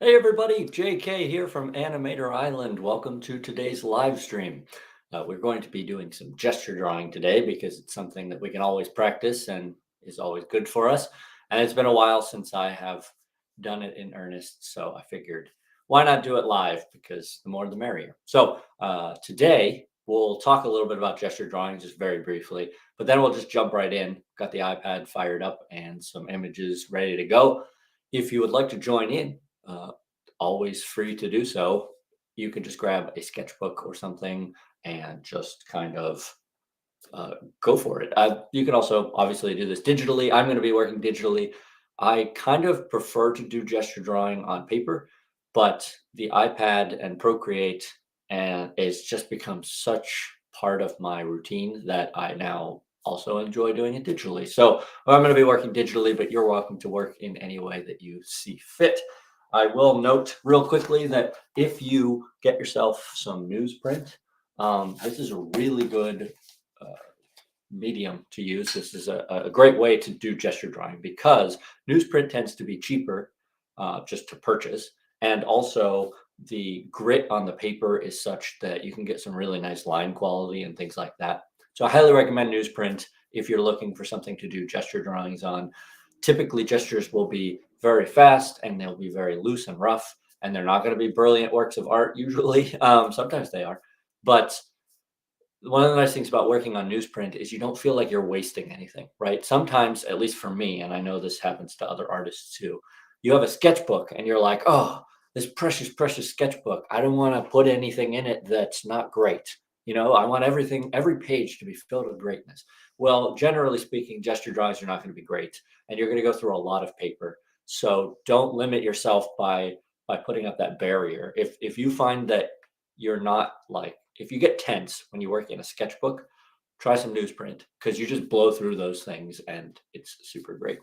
Hey everybody, JK here from Animator Island. Welcome to today's live stream. We're going to be doing some gesture drawing today because it's something that we can always practice and is always good for us. And it's been a while since I have done it in earnest, so I figured why not do it live because the more the merrier. So today we'll talk a little bit about gesture drawing just very briefly, but then we'll just jump right in. Got the iPad fired up and some images ready to go. If you would like to join in, uh, always free to do so. You can just grab a sketchbook or something and just kind of go for it. You can also obviously do this digitally. I'm going to be working digitally. I kind of prefer to do gesture drawing on paper, but the iPad and Procreate and it's just become such part of my routine that I now also enjoy doing it digitally. So I'm going to be working digitally, but you're welcome to work in any way that you see fit. I will note real quickly that if you get yourself some newsprint, this is a really good uh, medium to use. This is a great way to do gesture drawing because newsprint tends to be cheaper just to purchase. And also, the grit on the paper is such that you can get some really nice line quality and things like that. So, I highly recommend newsprint if you're looking for something to do gesture drawings on. Typically, gestures will be very fast and they'll be very loose and rough, and they're not going to be brilliant works of art usually. Sometimes they are, but one of the nice things about working on newsprint is you don't feel like you're wasting anything, right? Sometimes, at least for me, and I know this happens to other artists too, you have a sketchbook and you're like, oh, this precious, precious sketchbook. I don't want to put anything in it that's not great. I want everything, every page to be filled with greatness. Well, generally speaking, gesture drawings are not going to be great, and you're going to go through a lot of paper. So don't limit yourself by putting up that barrier. If you find that you're not like if you get tense when you work in a sketchbook, try some newsprint because you just blow through those things and it's super great.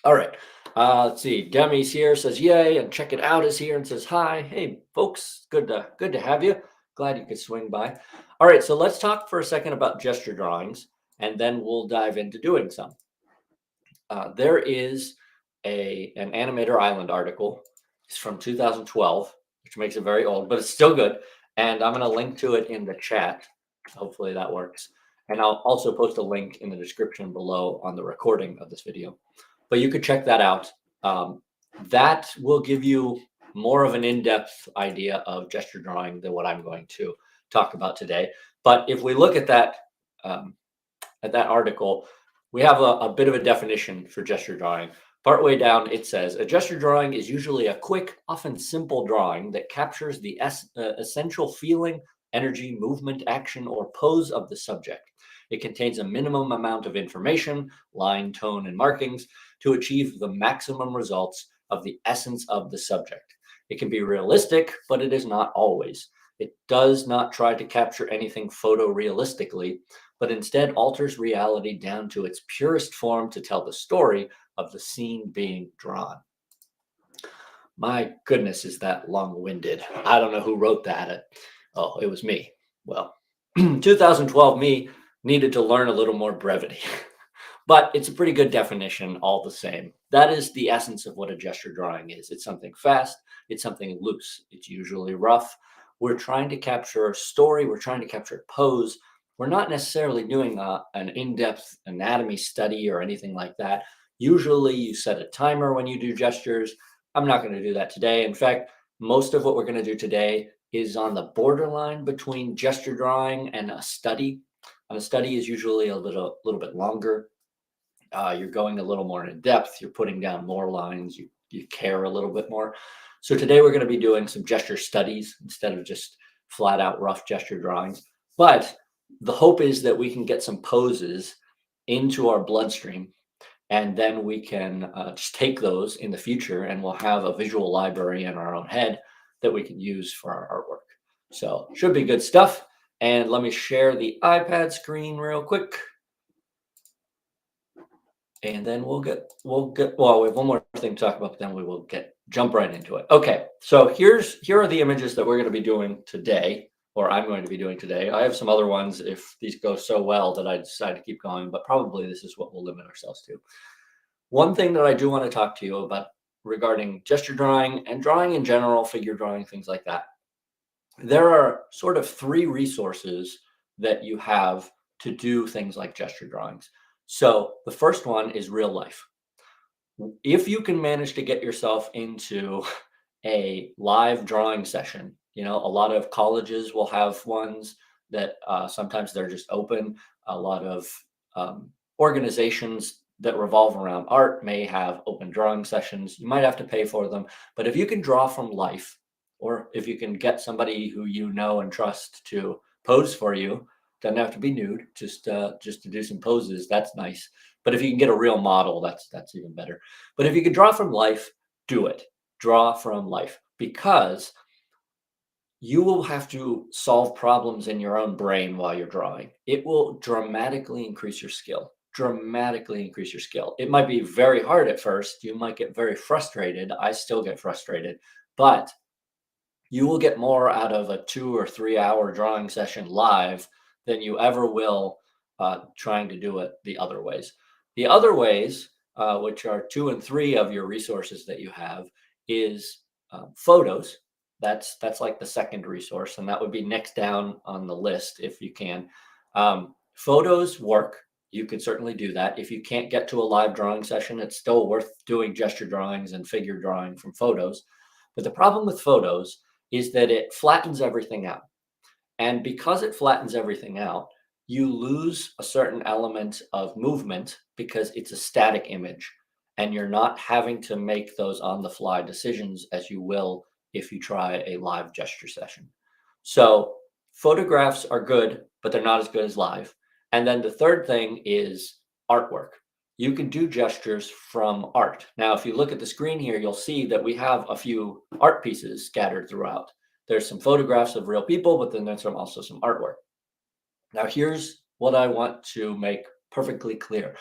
All right. Let's see. Demi's here, says yay, and check it out is here and says hi. Hey, folks, good to have you. Glad you could swing by. All right, so let's talk for a second about gesture drawings, and then we'll dive into doing some. There is an Animator Island article. It's from 2012, which makes it very old, but it's still good. And I'm going to link to it in the chat. Hopefully that works. And I'll also post a link in the description below on the recording of this video. But you could check that out. That will give you more of an in-depth idea of gesture drawing than what I'm going to talk about today. But if we look at that article, we have a bit of a definition for gesture drawing. Partway down, it says, a gesture drawing is usually a quick, often simple drawing that captures the essential feeling, energy, movement, action, or pose of the subject. It contains a minimum amount of information, line, tone, and markings to achieve the maximum results of the essence of the subject. It can be realistic, but it is not always. It does not try to capture anything photorealistically, but instead alters reality down to its purest form to tell the story of the scene being drawn. My goodness, is that long-winded. I don't know who wrote that. Oh, it was me. Well, 2012 me needed to learn a little more brevity. But it's a pretty good definition all the same. That is the essence of what a gesture drawing is. It's something fast, it's something loose, it's usually rough. We're trying to capture a story, we're trying to capture a pose. We're not necessarily doing an in-depth anatomy study or anything like that. Usually you set a timer when you do gestures. I'm not going to do that today. In fact, most of what we're going to do today is on the borderline between gesture drawing and a study. And a study is usually a little bit longer. You're going a little more in depth. You're putting down more lines. You care a little bit more. So today we're going to be doing some gesture studies instead of just flat out rough gesture drawings. But the hope is that we can get some poses into our bloodstream, and then we can just take those in the future, and we'll have a visual library in our own head that we can use for our artwork. So should be good stuff. And let me share the iPad screen real quick. And then well, we have one more thing to talk about, but then we will jump right into it. Okay, so here are the images that we're going to be doing today, or I'm going to be doing today. I have some other ones if these go so well that I decide to keep going, but probably this is what we'll limit ourselves to. One thing that I do want to talk to you about regarding gesture drawing and drawing in general, figure drawing, things like that. There are sort of three resources that you have to do things like gesture drawings. So the first one is real life. If you can manage to get yourself into a live drawing session, a lot of colleges will have ones that sometimes they're just open. A lot of organizations that revolve around art may have open drawing sessions. You might have to pay for them, but if you can draw from life, or if you can get somebody who you know and trust to pose for you, doesn't have to be nude, just to do some poses. That's nice. But if you can get a real model, that's even better. But if you can draw from life, do it. Draw from life, because you will have to solve problems in your own brain while you're drawing. It will dramatically increase your skill. Dramatically increase your skill. It might be very hard at first. You might get very frustrated. I still get frustrated, but you will get more out of a 2 or 3 hour drawing session live than you ever will trying to do it the other ways. The other ways, which are two and three of your resources that you have, is photos. That's like the second resource, and that would be next down on the list if you can. Photos work. You could certainly do that. If you can't get to a live drawing session, it's still worth doing gesture drawings and figure drawing from photos. But the problem with photos is that it flattens everything out. And because it flattens everything out, you lose a certain element of movement because it's a static image, and you're not having to make those on the fly decisions as you will if you try a live gesture session. So photographs are good, but they're not as good as live. And then the third thing is artwork. You can do gestures from art. Now, if you look at the screen here, you'll see that we have a few art pieces scattered throughout. There's some photographs of real people, but then there's also some artwork. Now, here's what I want to make perfectly clear.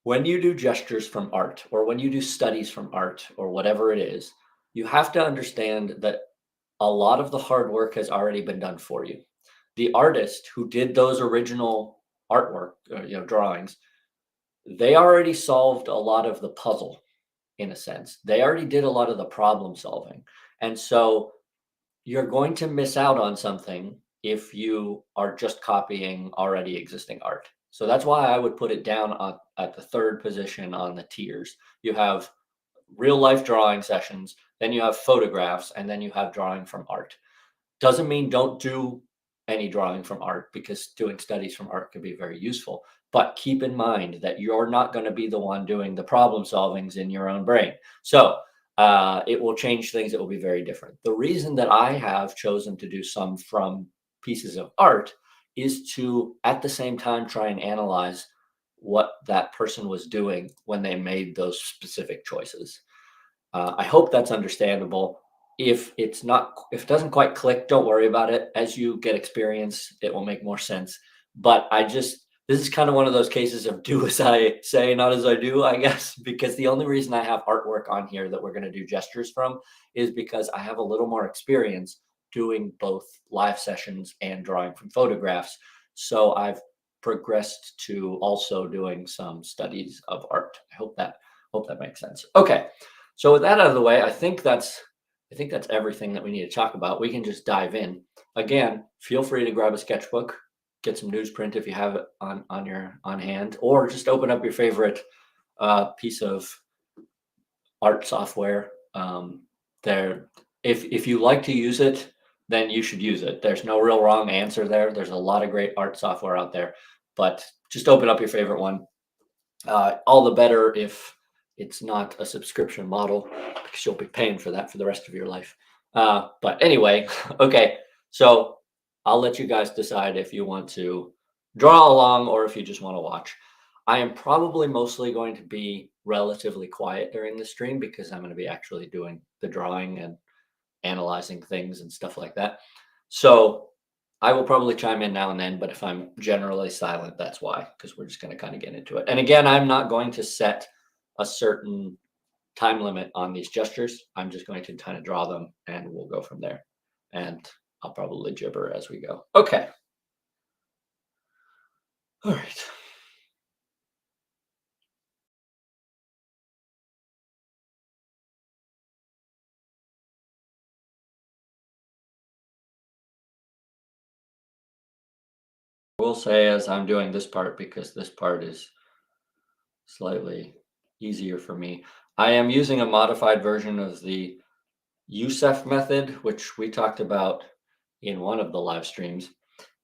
When you do gestures from art, or when you do studies from art, or whatever it is, you have to understand that a lot of the hard work has already been done for you. The artist who did those original artwork, drawings, they already solved a lot of the puzzle in a sense. They already did a lot of the problem solving. And so you're going to miss out on something if you are just copying already existing art. So that's why I would put it down at the third position on the tiers. You have real life drawing sessions, then you have photographs, and then you have drawing from art. Doesn't mean don't do any drawing from art, because doing studies from art can be very useful. But keep in mind that you're not going to be the one doing the problem solvings in your own brain. So it will change things. It will be very different. The reason that I have chosen to do some from pieces of art is to, at the same time, try and analyze what that person was doing when they made those specific choices. I hope that's understandable. If it's not, if it doesn't quite click, don't worry about it. As you get experience, it will make more sense. But this is kind of one of those cases of do as I say, not as I do, I guess, because the only reason I have artwork on here that we're going to do gestures from is because I have a little more experience doing both live sessions and drawing from photographs. So I've progressed to also doing some studies of art. I hope that makes sense. Okay. So with that out of the way, I think that's everything that we need to talk about. We can just dive in. Again, feel free to grab a sketchbook, get some newsprint if you have it on hand, or just open up your favorite piece of art software. There, if you like to use it, then you should use it. There's no real wrong answer there. There's a lot of great art software out there, but just open up your favorite one. All the better if it's not a subscription model, because you'll be paying for that for the rest of your life. But anyway, okay. So I'll let you guys decide if you want to draw along or if you just want to watch. I am probably mostly going to be relatively quiet during the stream because I'm going to be actually doing the drawing and analyzing things and stuff like that. So I will probably chime in now and then, but if I'm generally silent, that's why, because we're just going to kind of get into it. And again, I'm not going to set a certain time limit on these gestures. I'm just going to kind of draw them and we'll go from there. And I'll probably gibber as we go. Okay. All right. We'll say as I'm doing this part, because this part is slightly easier for me, I am using a modified version of the Youssef method, which we talked about in one of the live streams.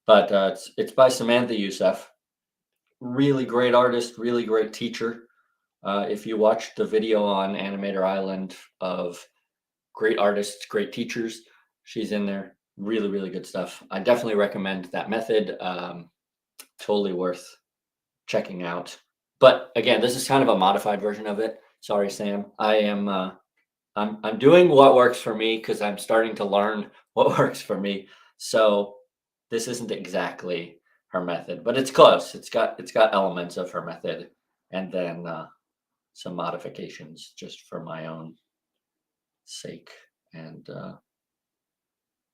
But it's by Samantha Youssef. Really great artist, really great teacher. If you watch the video on Animator Island of great artists, great teachers, she's in there. Really, really good stuff. I definitely recommend that method. Totally worth checking out. But again, this is kind of a modified version of it. Sorry, Sam. I'm doing what works for me because I'm starting to learn what works for me. So this isn't exactly her method, but it's close. It's got elements of her method, and then some modifications just for my own sake and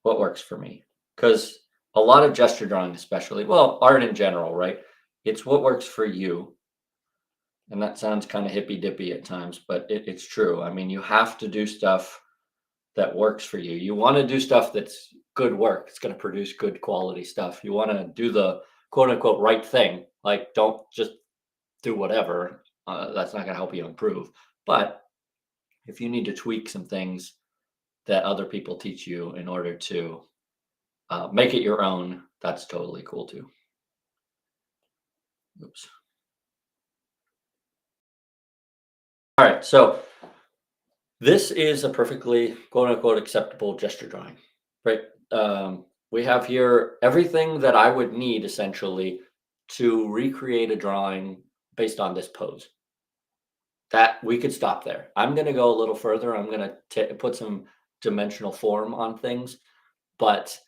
what works for me. Because a lot of gesture drawing, especially, well, art in general, right? It's what works for you. And that sounds kind of hippy dippy at times, but it's true. I mean, you have to do stuff that works for you. You want to do stuff that's good work. It's going to produce good quality stuff. You want to do the quote unquote right thing. Like, don't just do whatever. That's not going to help you improve. But if you need to tweak some things that other people teach you in order to make it your own, that's totally cool too. Oops. All right. So this is a perfectly quote unquote acceptable gesture drawing, right? We have here everything that I would need essentially to recreate a drawing based on this pose. That we could stop there. I'm going to go a little further. I'm going to put some dimensional form on things, but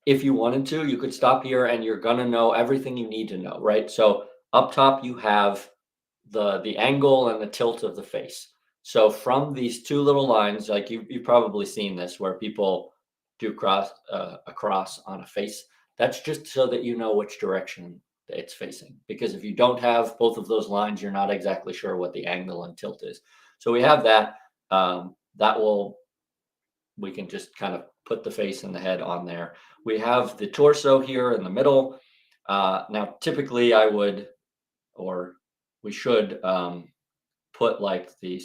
if you wanted to, you could stop here and you're going to know everything you need to know, right? So up top you have the angle and the tilt of the face. So from these two little lines, like you've probably seen this where people do cross a cross on a face. That's just so that you know which direction it's facing. Because if you don't have both of those lines, you're not exactly sure what the angle and tilt is. So we have that. That will we can just kind of put the face and the head on there. We have the torso here in the middle. Now, typically, I would or we should put like the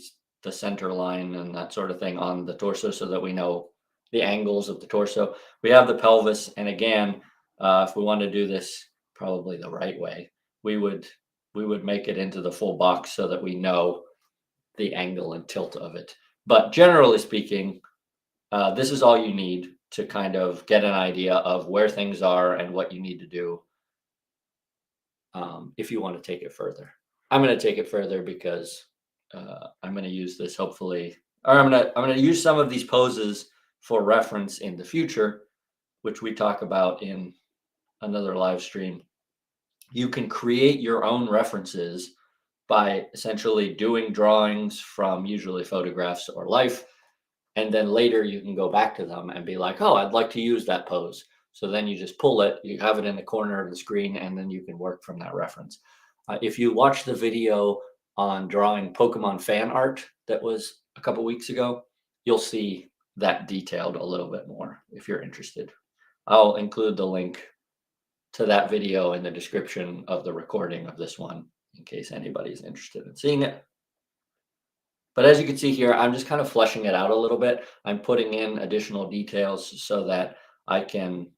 center line and that sort of thing on the torso so that we know the angles of the torso. We have the pelvis, and again, if we want to do this probably the right way, we would make it into the full box so that we know the angle and tilt of it. But generally speaking, this is all you need to kind of get an idea of where things are and what you need to do if you want to take it further. I'm going to take it further because I'm going to use this hopefully, or I'm going to use some of these poses for reference in the future, which we talk about in another live stream. You can create your own references by essentially doing drawings from usually photographs or life. And then later you can go back to them and be like, oh, I'd like to use that pose. So then you just pull it, you have it in the corner of the screen, and then you can work from that reference. If you watch the video on drawing Pokemon fan art that was a couple weeks ago, you'll see that detailed a little bit more if you're interested. I'll include the link to that video in the description of the recording of this one in case anybody's interested in seeing it. But as you can see here, I'm just kind of fleshing it out a little bit. I'm putting in additional details so that I can,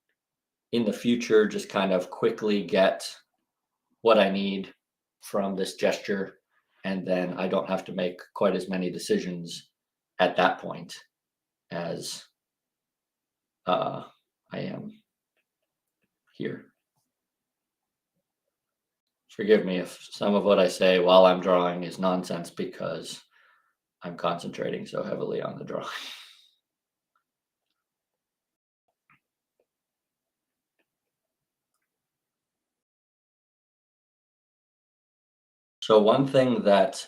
in the future, just kind of quickly get what I need from this gesture. And then I don't have to make quite as many decisions at that point as I am here. Forgive me if some of what I say while I'm drawing is nonsense because I'm concentrating so heavily on the drawing. So one thing that,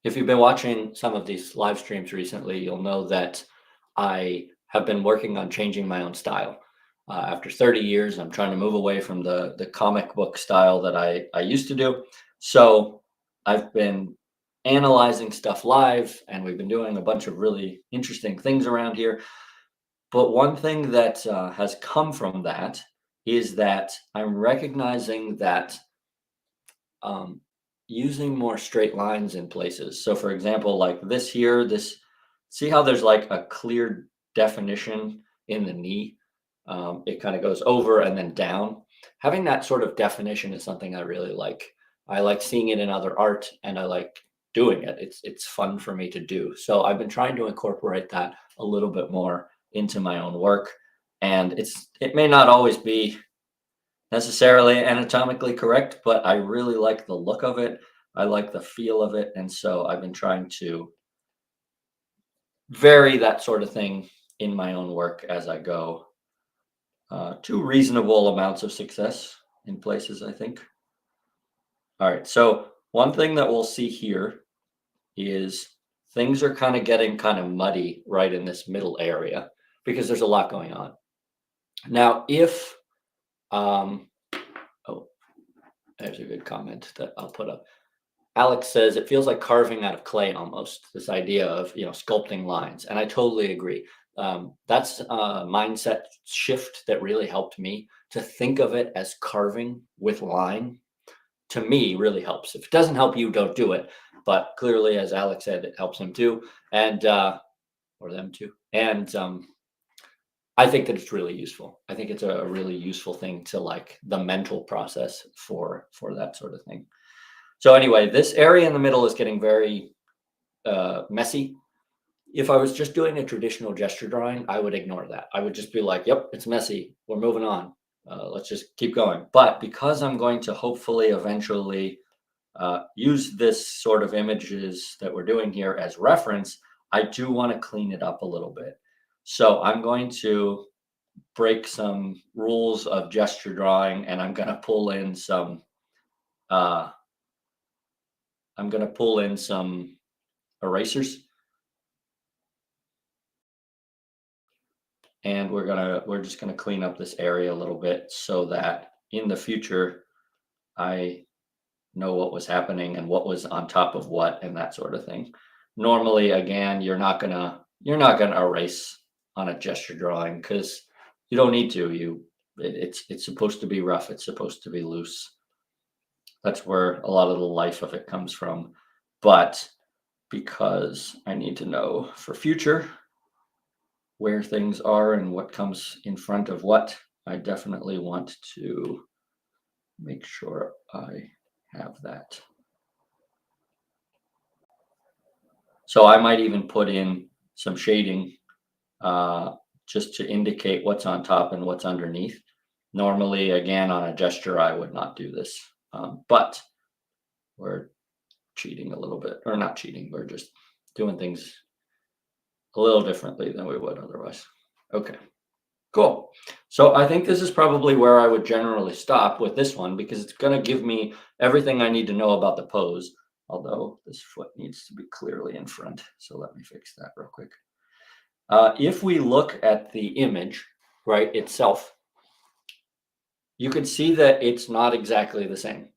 if you've been watching some of these live streams recently, you'll know that I have been working on changing my own style. After 30 years, I'm trying to move away from the comic book style that I used to do. So I've been analyzing stuff live, and we've been doing a bunch of really interesting things around here. But one thing that has come from that is that I'm recognizing that um, using more straight lines in places. So, for example, like this here, see how there's like a clear definition in the knee? It kind of goes over and then down. Having that sort of definition is something I really like. I like seeing it in other art and I like doing it. It's fun for me to do. So I've been trying to incorporate that a little bit more into my own work. And it may not always be necessarily anatomically correct, but I really like the look of it. I like the feel of it. And so I've been trying to vary that sort of thing in my own work as I go to reasonable amounts of success in places, I think. All right. So, one thing that we'll see here is things are kind of getting kind of muddy right in this middle area because there's a lot going on. Now, if, oh, there's a good comment that I'll put up. Alex says it feels like carving out of clay almost, this idea of, sculpting lines. And I totally agree. That's a mindset shift that really helped me to think of it as carving with line. To me, really helps. If it doesn't help you, don't do it. But clearly, as Alex said, it helps him too, and or them too. And I think that it's really useful. I think it's a really useful thing to like the mental process for that sort of thing. So anyway, this area in the middle is getting very messy. If I was just doing a traditional gesture drawing, I would ignore that. I would just be like, yep, it's messy. We're moving on. Let's just keep going. But because I'm going to hopefully eventually use this sort of images that we're doing here as reference, I do want to clean it up a little bit. So I'm going to break some rules of gesture drawing and I'm going to pull in some erasers, and we're just gonna clean up this area a little bit so that in the future I know what was happening and what was on top of what and that sort of thing. Normally, again, you're not gonna erase on a gesture drawing because you don't need to. It's supposed to be rough. It's supposed to be loose. That's where a lot of the life of it comes from. But because I need to know for future where things are and what comes in front of what, I definitely want to make sure I have that. So I might even put in some shading just to indicate what's on top and what's underneath. Normally, again, on a gesture, I would not do this, but we're cheating a little bit, or not cheating, we're just doing things a little differently than we would otherwise. Okay, cool. So I think this is probably where I would generally stop with this one because it's going to give me everything I need to know about the pose, although this foot needs to be clearly in front. So let me fix that real quick. If we look at the image, right, itself, you can see that it's not exactly the same.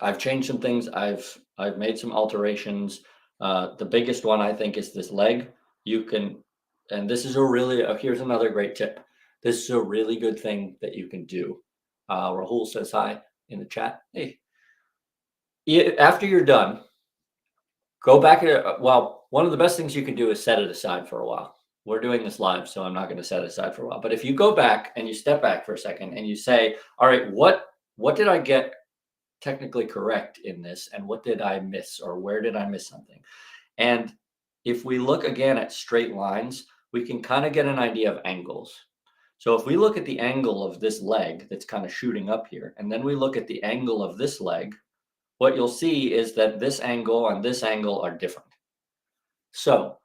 I've changed some things. I've made some alterations. The biggest one I think is this leg. You can, and this is here's another great tip. This is a really good thing that you can do. Rahul says hi in the chat. Hey, after you're done, go back. Well, one of the best things you can do is set it aside for a while. We're doing this live, so I'm not going to set it aside for a while. But if you go back and you step back for a second and you say, all right, what did I get technically correct in this and what did I miss or where did I miss something? And if we look again at straight lines, we can kind of get an idea of angles. So if we look at the angle of this leg that's kind of shooting up here, and then we look at the angle of this leg, what you'll see is that this angle and this angle are different. So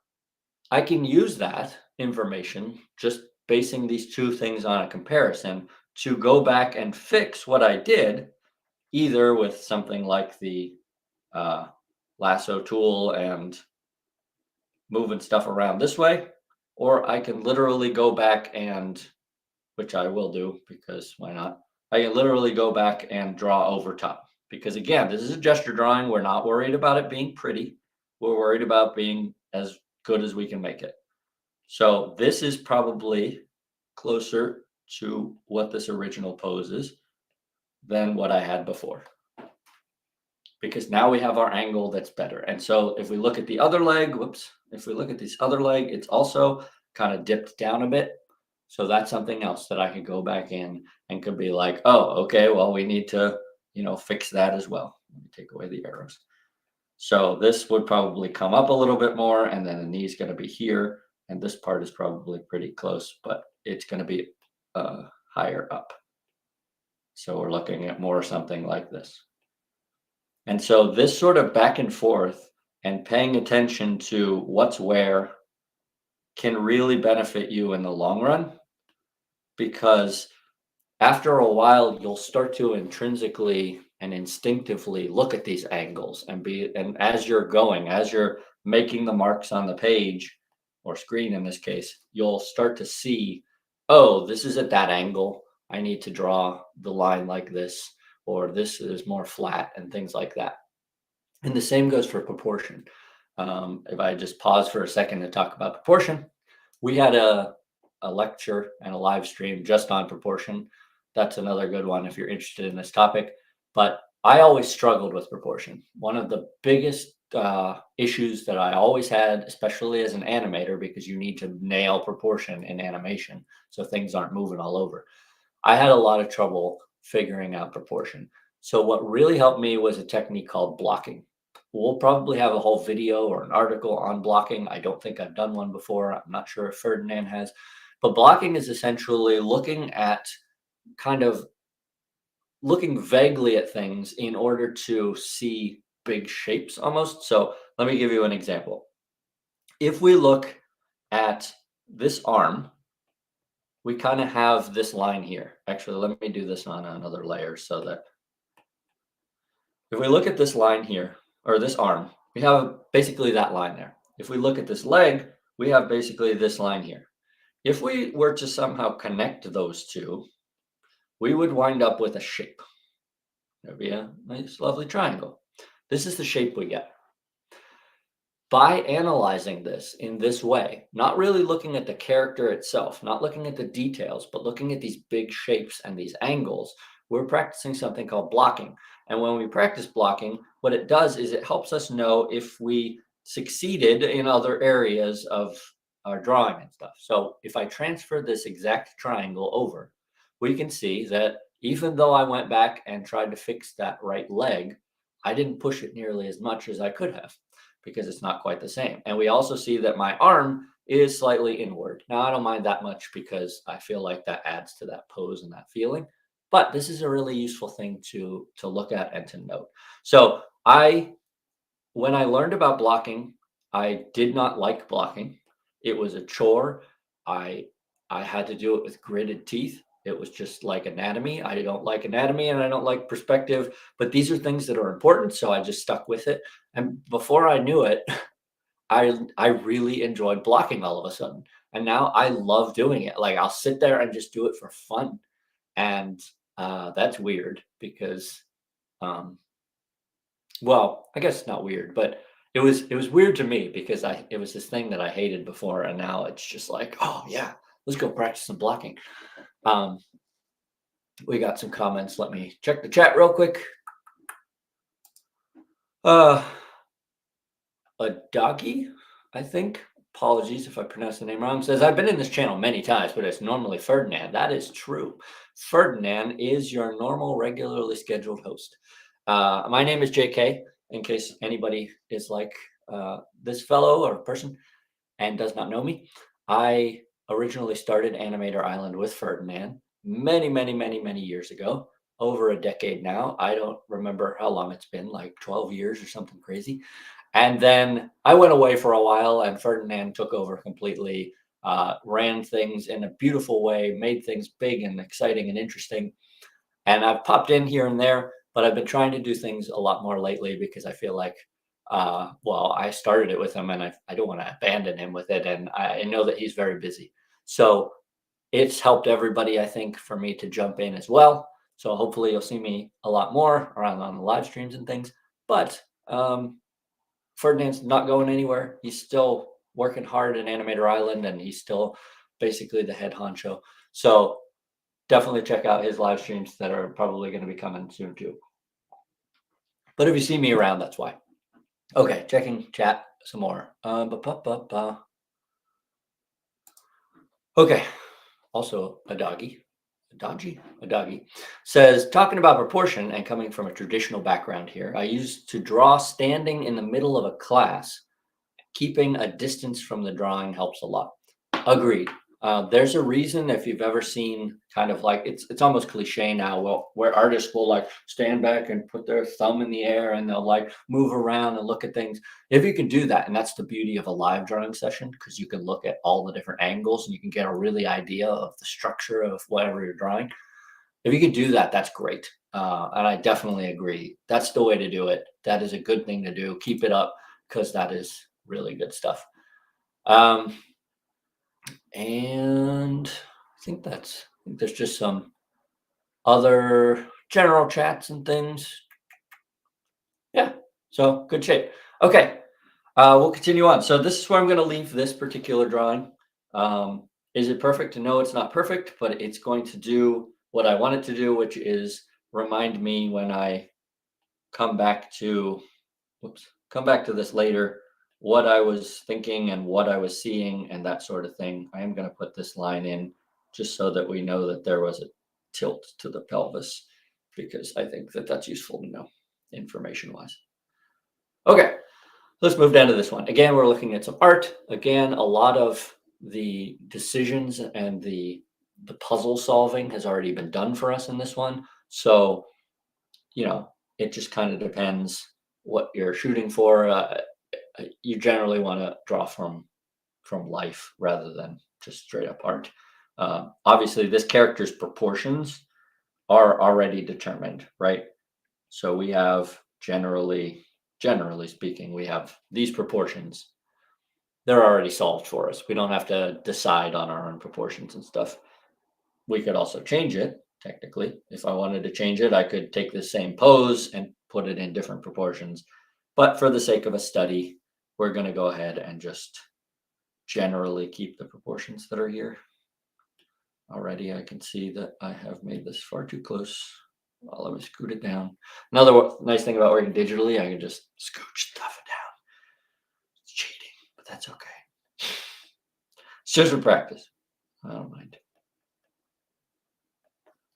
I can use that information, just basing these two things on a comparison, to go back and fix what I did, either with something like the lasso tool and moving stuff around this way, or I can literally go back and, which I will do because why not? I can literally go back and draw over top because again, this is a gesture drawing. We're not worried about it being pretty. We're worried about being as good as we can make it. So this is probably closer to what this original pose is than what I had before. Because now we have our angle that's better. And so if we look at the other leg, if we look at this other leg, it's also kind of dipped down a bit. So that's something else that I could go back in and could be like, oh, okay, well, we need to, fix that as well. Let me take away the arrows. So this would probably come up a little bit more, and then the knee's going to be here. And this part is probably pretty close, but it's going to be higher up. So we're looking at more something like this. And so this sort of back and forth and paying attention to what's where can really benefit you in the long run, because after a while you'll start to intrinsically and instinctively look at these angles and as you're making the marks on the page or screen in this case, you'll start to see, oh, this is at that angle. I need to draw the line like this, or this is more flat, and things like that. And the same goes for proportion. If I just pause for a second to talk about proportion, we had a lecture and a live stream just on proportion. That's another good one if you're interested in this topic. But I always struggled with proportion. One of the biggest issues that I always had, especially as an animator, because you need to nail proportion in animation so things aren't moving all over. I had a lot of trouble figuring out proportion. So what really helped me was a technique called blocking. We'll probably have a whole video or an article on blocking. I don't think I've done one before. I'm not sure if Ferdinand has. But blocking is essentially looking vaguely at things in order to see big shapes almost. So let me give you an example. If we look at this arm, we kind of have this line here. Actually, let me do this on another layer so that if we look at this line here, or this arm, we have basically that line there. If we look at this leg, we have basically this line here. If we were to somehow connect those two, we would wind up with a shape. There'd be a nice, lovely triangle. This is the shape we get. By analyzing this in this way, not really looking at the character itself, not looking at the details, but looking at these big shapes and these angles, we're practicing something called blocking. And when we practice blocking, what it does is it helps us know if we succeeded in other areas of our drawing and stuff. So if I transfer this exact triangle over, we can see that even though I went back and tried to fix that right leg, I didn't push it nearly as much as I could have, because it's not quite the same. And we also see that my arm is slightly inward. Now, I don't mind that much because I feel like that adds to that pose and that feeling. But this is a really useful thing to look at and to note. So when I learned about blocking, I did not like blocking. It was a chore. I had to do it with gritted teeth. It was just like anatomy. I don't like anatomy and I don't like perspective, but these are things that are important. So I just stuck with it. And before I knew it, I really enjoyed blocking all of a sudden. And now I love doing it. Like I'll sit there and just do it for fun. And that's weird because, well, I guess it's not weird, but it was weird to me because it was this thing that I hated before, and now it's just like, oh yeah, let's go practice some blocking. We got some comments. Let me check the chat real quick. A doggy, I think. Apologies if I pronounced the name wrong. Says, I've been in this channel many times, but it's normally Ferdinand. That is true. Ferdinand is your normal, regularly scheduled host. My name is JK, in case anybody is like this fellow or person and does not know me. I originally started Animator Island with Ferdinand many, many, many, many years ago. Over a decade now. I don't remember how long it's been, like 12 years or something crazy. And then I went away for a while and Ferdinand took over completely, ran things in a beautiful way, made things big and exciting and interesting. And I've popped in here and there, but I've been trying to do things a lot more lately because I feel like, well, I started it with him and I don't want to abandon him with it. And I know that he's very busy. So it's helped everybody, I think, for me to jump in as well. So hopefully you'll see me a lot more around on the live streams and things. But Ferdinand's not going anywhere. He's still working hard in Animator Island, and he's still basically the head honcho. So definitely check out his live streams that are probably going to be coming soon too. But if you see me around, that's why. Okay, checking chat some more. Okay, also a doggy, a doggy says, talking about proportion and coming from a traditional background here, I used to draw standing in the middle of a class. Keeping a distance from the drawing helps a lot. Agreed. There's a reason if you've ever seen kind of like it's almost cliche now. Well, where artists will like stand back and put their thumb in the air and they'll like move around and look at things. If you can do that, and that's the beauty of a live drawing session, because you can look at all the different angles and you can get a really idea of the structure of whatever you're drawing. If you can do that, that's great. And I definitely agree. That's the way to do it. That is a good thing to do. Keep it up because that is really good stuff. And I think there's just some other general chats and things. Yeah, so good shape. Okay, we'll continue on. So this is where I'm going to leave this particular drawing. Is it perfect? No, it's not perfect, but it's going to do what I want it to do, which is remind me when I come back to, come back to this later, what I was thinking and what I was seeing and that sort of thing. I am going to put this line in just so that we know that there was a tilt to the pelvis, because I think that that's useful to know information wise. Okay, let's move down to this one. Again, we're looking at some art. Again, a lot of the decisions and the puzzle solving has already been done for us in this one. So, it just kind of depends what you're shooting for. You generally want to draw from life rather than just straight up art. Obviously, this character's proportions are already determined, right? So we have generally speaking, we have these proportions. They're already solved for us. We don't have to decide on our own proportions and stuff. We could also change it, technically. If I wanted to change it, I could take the same pose and put it in different proportions. But for the sake of a study, we're going to go ahead and just generally keep the proportions that are here. Already I can see that I have made this far too close. Well, let me scoot it down. Another nice thing about working digitally, I can just scooch stuff down. It's cheating, but that's okay. It's just for practice. I don't mind.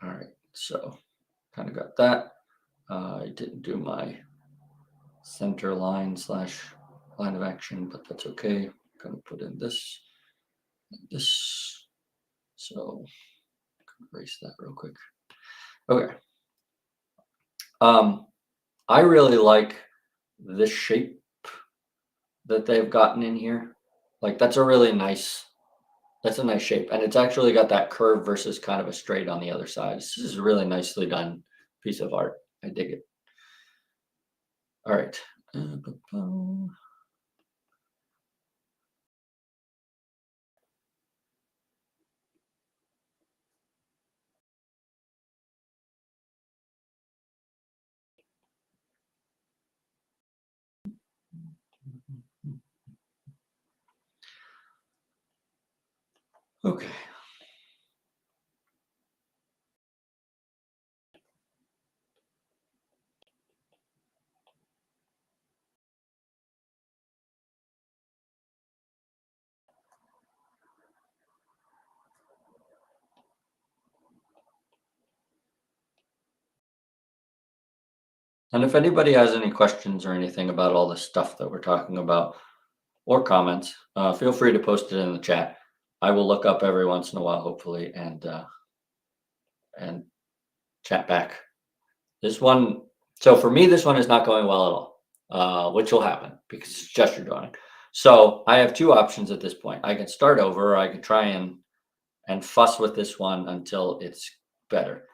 All right, so kind of got that. I didn't do my center line / line of action, but that's okay. I'm gonna put in this and this. So erase that real quick. Okay. I really like this shape that they've gotten in here. Like that's a nice shape. And it's actually got that curve versus kind of a straight on the other side. This is a really nicely done piece of art. I dig it. All right. Okay. And if anybody has any questions or anything about all this stuff that we're talking about or comments, feel free to post it in the chat. I will look up every once in a while, hopefully, and chat back. This one, so for me, this one is not going well at all, which will happen because it's gesture drawing. So I have two options at this point. I can start over, or I can try and fuss with this one until it's better.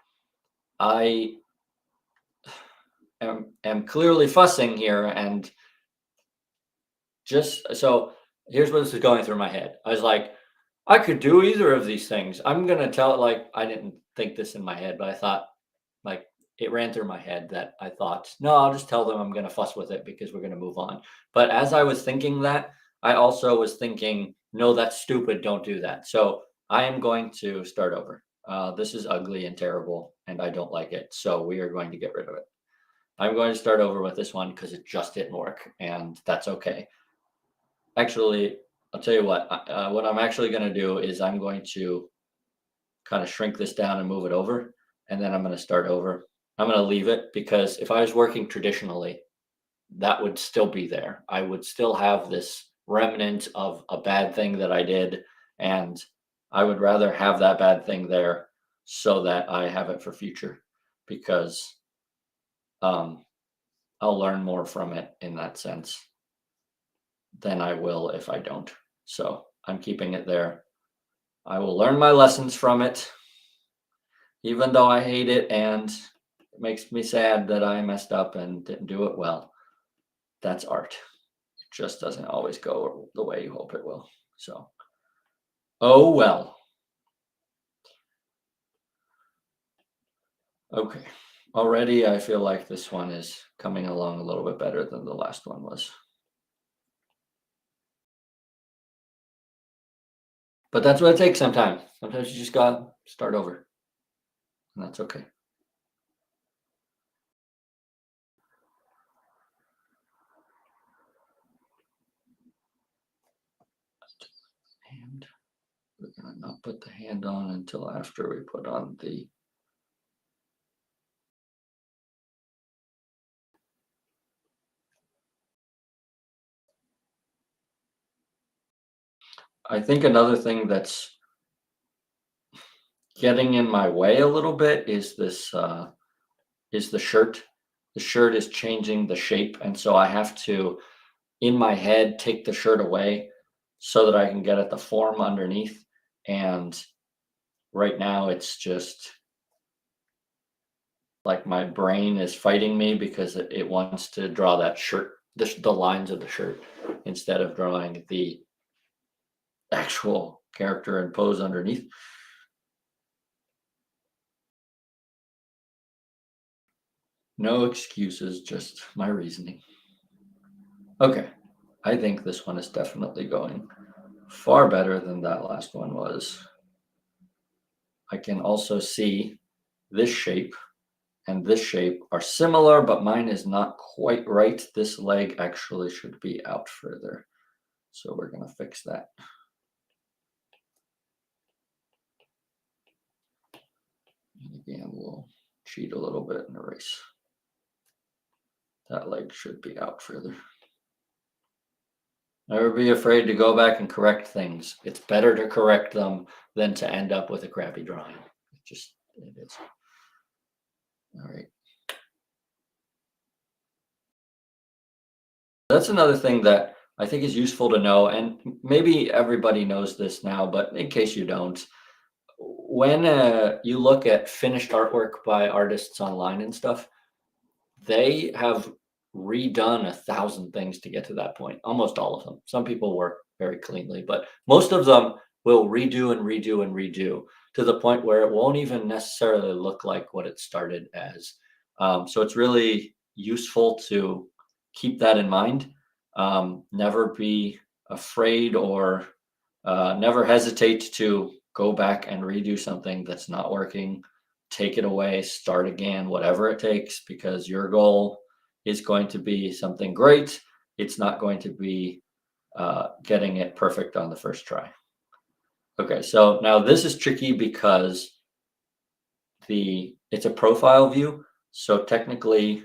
I am clearly fussing here, and just so here's what this is going through my head. I was like, I could do either of these things. I'm gonna tell, like, I didn't think this in my head, but I thought, like, it ran through my head that I thought, no, I'll just tell them I'm gonna fuss with it because we're gonna move on. But as I was thinking that, I also was thinking, no, that's stupid. Don't do that. So I am going to start over. This is ugly and terrible, and I don't like it. So we are going to get rid of it. I'm going to start over with this one because it just didn't work, and that's okay. Actually, I'll tell you what I'm actually going to do is I'm going to kind of shrink this down and move it over, and then I'm going to start over. I'm going to leave it because if I was working traditionally, that would still be there. I would still have this remnant of a bad thing that I did, and I would rather have that bad thing there so that I have it for future because um, I'll learn more from it in that sense than I will if I don't. So I'm keeping it there. I will learn my lessons from it, even though I hate it and it makes me sad that I messed up and didn't do it well. That's art. It just doesn't always go the way you hope it will. So, oh well. Okay. Already, I feel like this one is coming along a little bit better than the last one was. But that's what it takes sometimes. Sometimes you just gotta start over, and that's okay. And we're gonna not put the hand on until after we put on the. I think another thing that's getting in my way a little bit is this is the shirt. The shirt is changing the shape, and so I have to, in my head, take the shirt away so that I can get at the form underneath. And right now, it's just like my brain is fighting me because it wants to draw that shirt, the lines of the shirt, instead of drawing the actual character and pose underneath. No excuses, just my reasoning. Okay, I think this one is definitely going far better than that last one was. I can also see this shape and this shape are similar, but mine is not quite right. This leg actually should be out further. So we're going to fix that. And again, we'll cheat a little bit and erase. That leg should be out further. Never be afraid to go back and correct things. It's better to correct them than to end up with a crappy drawing. It is. All right. That's another thing that I think is useful to know, and maybe everybody knows this now, but in case you don't, when you look at finished artwork by artists online and stuff, they have redone 1,000 things to get to that point. Almost all of them. Some people work very cleanly, but most of them will redo and redo and redo to the point where it won't even necessarily look like what it started as. So it's really useful to keep that in mind. Never be afraid or never hesitate to go back and redo something that's not working, take it away, start again, whatever it takes, because your goal is going to be something great. It's not going to be getting it perfect on the first try. Okay, so now this is tricky because it's a profile view. So technically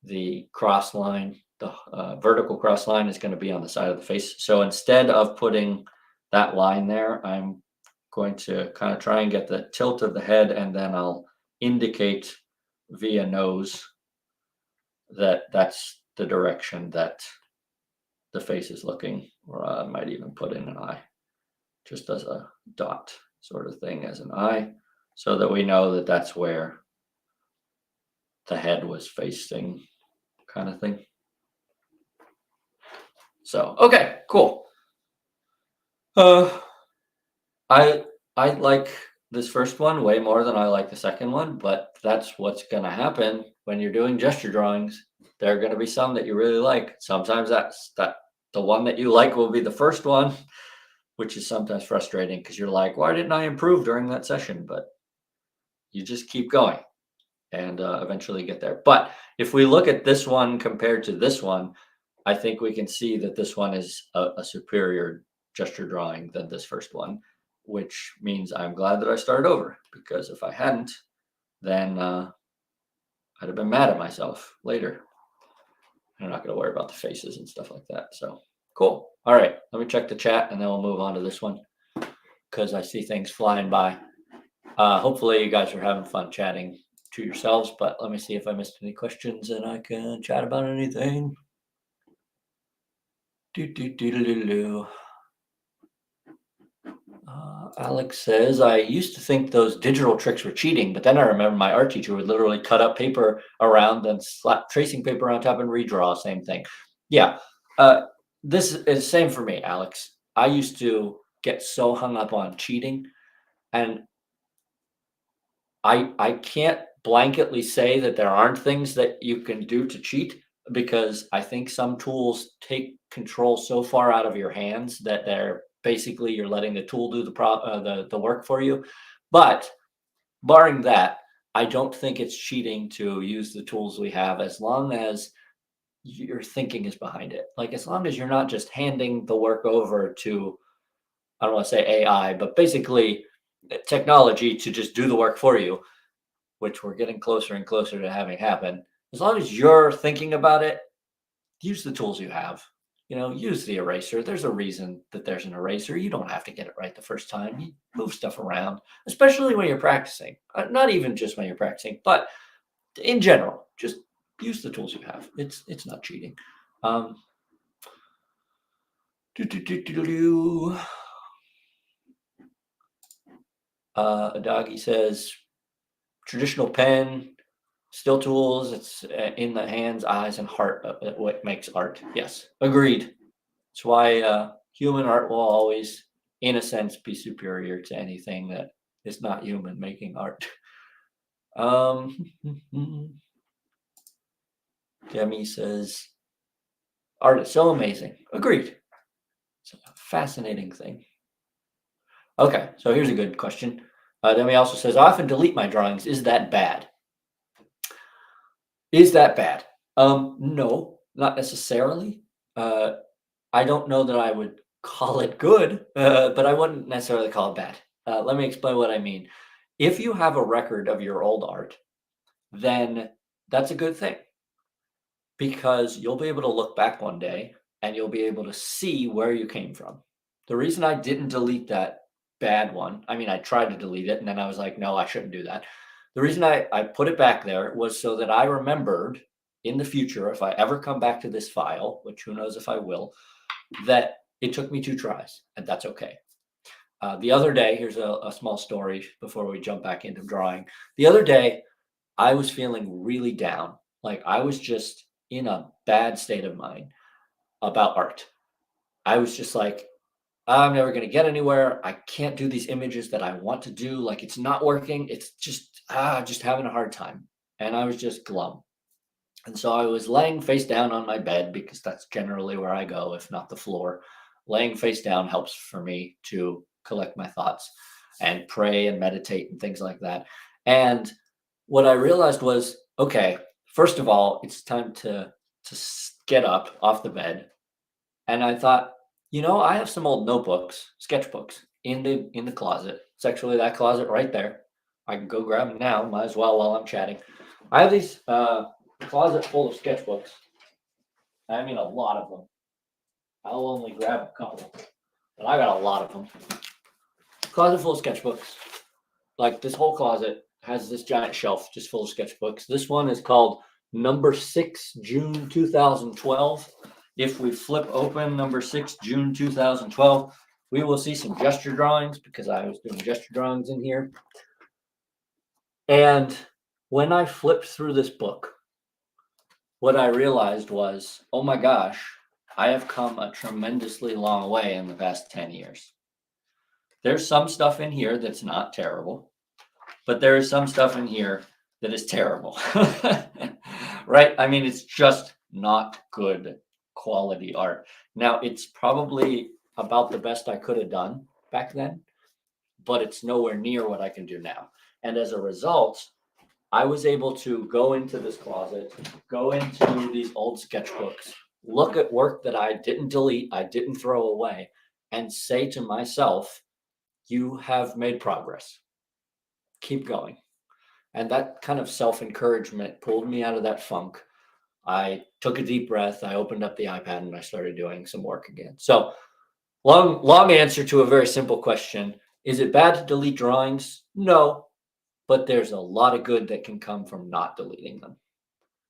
the cross line, the vertical cross line is going to be on the side of the face. So instead of putting that line there, I'm going to kind of try and get the tilt of the head, and then I'll indicate via nose that that's the direction that the face is looking, or I might even put in an eye, just as a dot sort of thing as an eye, so that we know that that's where the head was facing, kind of thing. So, okay, cool. I like this first one way more than I like the second one, but that's what's going to happen when you're doing gesture drawings. There are going to be some that you really like. Sometimes the one that you like will be the first one, which is sometimes frustrating because you're like, why didn't I improve during that session? But you just keep going and eventually get there. But if we look at this one compared to this one, I think we can see that this one is a superior gesture drawing than this first one, which means I'm glad that I started over, because if I hadn't, then I'd have been mad at myself later. I'm not going to worry about the faces and stuff like that. So cool. All right, let me check the chat and then we'll move on to this one because I see things flying by. Hopefully you guys are having fun chatting to yourselves, but let me see if I missed any questions and I can chat about anything. Alex says, I used to think those digital tricks were cheating, but then I remember my art teacher would literally cut up paper around and slap tracing paper on top and redraw, same thing. Yeah, this is same for me, Alex. I used to get so hung up on cheating, and I can't blanketly say that there aren't things that you can do to cheat, because I think some tools take control so far out of your hands that they're basically you're letting the tool do the work for you. But barring that, I don't think it's cheating to use the tools we have, as long as your thinking is behind it. Like, as long as you're not just handing the work over to, I don't want to say AI, but basically technology to just do the work for you, which we're getting closer and closer to having happen. As long as you're thinking about it, use the tools you have. Use the eraser. There's a reason that there's an eraser. You don't have to get it right the first time. You move stuff around, especially when you're practicing. Not even just when you're practicing, but in general, just use the tools you have. It's not cheating. Adagi says, traditional pen, still tools. It's in the hands, eyes, and heart what makes art. Yes, agreed. That's why human art will always, in a sense, be superior to anything that is not human making art. Demi says, art is so amazing. Agreed. It's a fascinating thing. Okay, so here's a good question. Demi also says, I often delete my drawings. Is that bad? Is that bad? No, not necessarily. I don't know that I would call it good, but I wouldn't necessarily call it bad. Let me explain what I mean. If you have a record of your old art, then that's a good thing, because you'll be able to look back one day and you'll be able to see where you came from. The reason I didn't delete that bad one, I mean, I tried to delete it and then I was like, no, I shouldn't do that. The reason I put it back there was so that I remembered in the future, if I ever come back to this file, which who knows if I will, that it took me 2 tries, and that's okay. The other day, here's a small story before we jump back into drawing. The other day, I was feeling really down. Like, I was just in a bad state of mind about art. I was just like, I'm never going to get anywhere. I can't do these images that I want to do. Like, it's not working. It's just having a hard time. And I was just glum. And so I was laying face down on my bed, because that's generally where I go, if not the floor. Laying face down helps for me to collect my thoughts and pray and meditate and things like that. And what I realized was, okay, first of all, it's time to get up off the bed. And I thought, I have some old notebooks, sketchbooks in the closet. It's actually that closet right there. I can go grab them now. Might as well while I'm chatting. I have these closet full of sketchbooks. I mean, a lot of them. I'll only grab a couple, but I got a lot of them. Closet full of sketchbooks. Like, this whole closet has this giant shelf just full of sketchbooks. This one is called Number 6, June 2012. If we flip open Number 6, June 2012, we will see some gesture drawings, because I was doing gesture drawings in here. And when I flipped through this book, what I realized was, oh my gosh, I have come a tremendously long way in the past 10 years. There's some stuff in here that's not terrible, but there is some stuff in here that is terrible, right? I mean, it's just not good quality art. Now, it's probably about the best I could have done back then, but it's nowhere near what I can do now. And as a result, I was able to go into this closet, go into these old sketchbooks, look at work that I didn't delete, I didn't throw away, and say to myself, you have made progress. Keep going. And that kind of self encouragement pulled me out of that funk. I took a deep breath, I opened up the iPad, and I started doing some work again. So, long answer to a very simple question. Is it bad to delete drawings? No, but there's a lot of good that can come from not deleting them.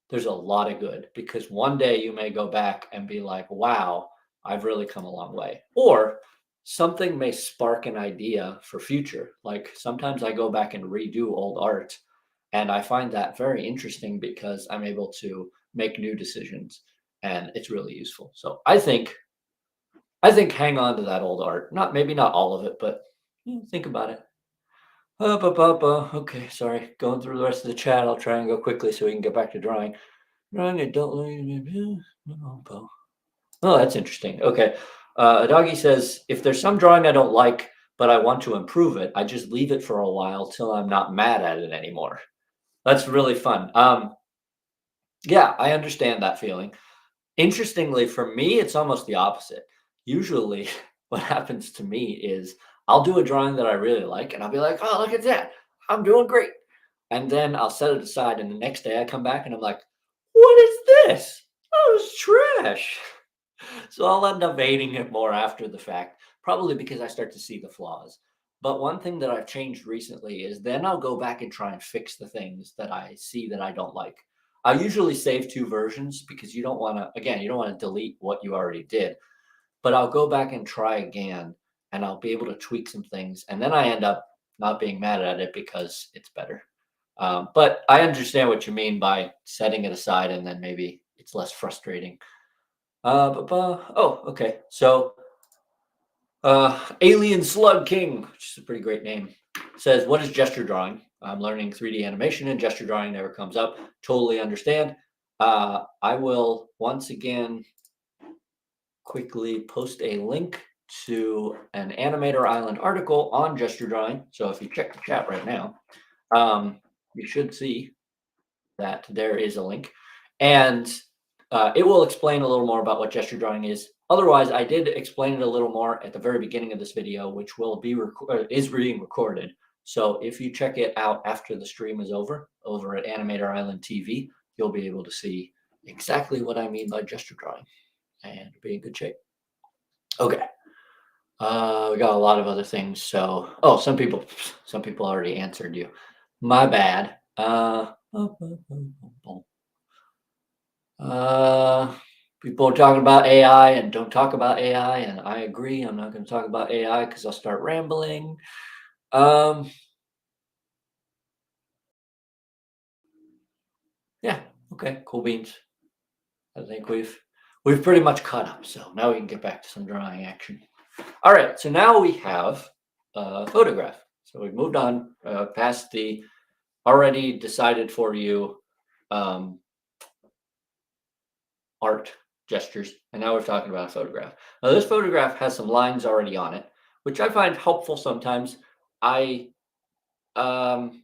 There's a lot of good because one day you may go back and be like, wow, I've really come a long way. Or something may spark an idea for future. Like sometimes I go back and redo old art, and I find that very interesting because I'm able to make new decisions, and it's really useful. So I think hang on to that old art. Not maybe not all of it, but think about it. Okay, sorry. Going through the rest of the chat. I'll try and go quickly so we can get back to drawing. Drawing adult. Oh, that's interesting. Okay. A doggy says, if there's some drawing I don't like, but I want to improve it, I just leave it for a while till I'm not mad at it anymore. That's really fun. Yeah, I understand that feeling. Interestingly, for me, it's almost the opposite. Usually, what happens to me is I'll do a drawing that I really like, and I'll be like, "Oh, look at that! I'm doing great." And then I'll set it aside, and the next day I come back and I'm like, "What is this? Oh, it's trash." So I'll end up hating it more after the fact, probably because I start to see the flaws. But one thing that I've changed recently is then I'll go back and try and fix the things that I see that I don't like. I usually save two versions because you don't want to, again, you don't want to delete what you already did, but I'll go back and try again and I'll be able to tweak some things. And then I end up not being mad at it because it's better. But I understand what you mean by setting it aside and then maybe it's less frustrating. Oh, okay. So, Alien Slug King, which is a pretty great name, says, "What is gesture drawing? I'm learning 3D animation and gesture drawing never comes up. Totally understand." I will once again quickly post a link to an Animator Island article on gesture drawing. So if you check the chat right now, you should see that there is a link, and it will explain a little more about what gesture drawing is. Otherwise, I did explain it a little more at the very beginning of this video, which will be is being recorded. So if you check it out after the stream is over at Animator Island TV, you'll be able to see exactly what I mean by gesture drawing and be in good shape. Okay. We got a lot of other things. So, oh, some people already answered you. My bad. People are talking about AI and don't talk about AI, and I agree. I'm not going to talk about AI because I'll start rambling. Yeah. Okay. Cool beans. I think we've pretty much caught up. So now we can get back to some drawing action. All right. So now we have a photograph. So we've moved on past the already decided for you art gestures, and now we're talking about a photograph. Now this photograph has some lines already on it, which I find helpful sometimes. I sometimes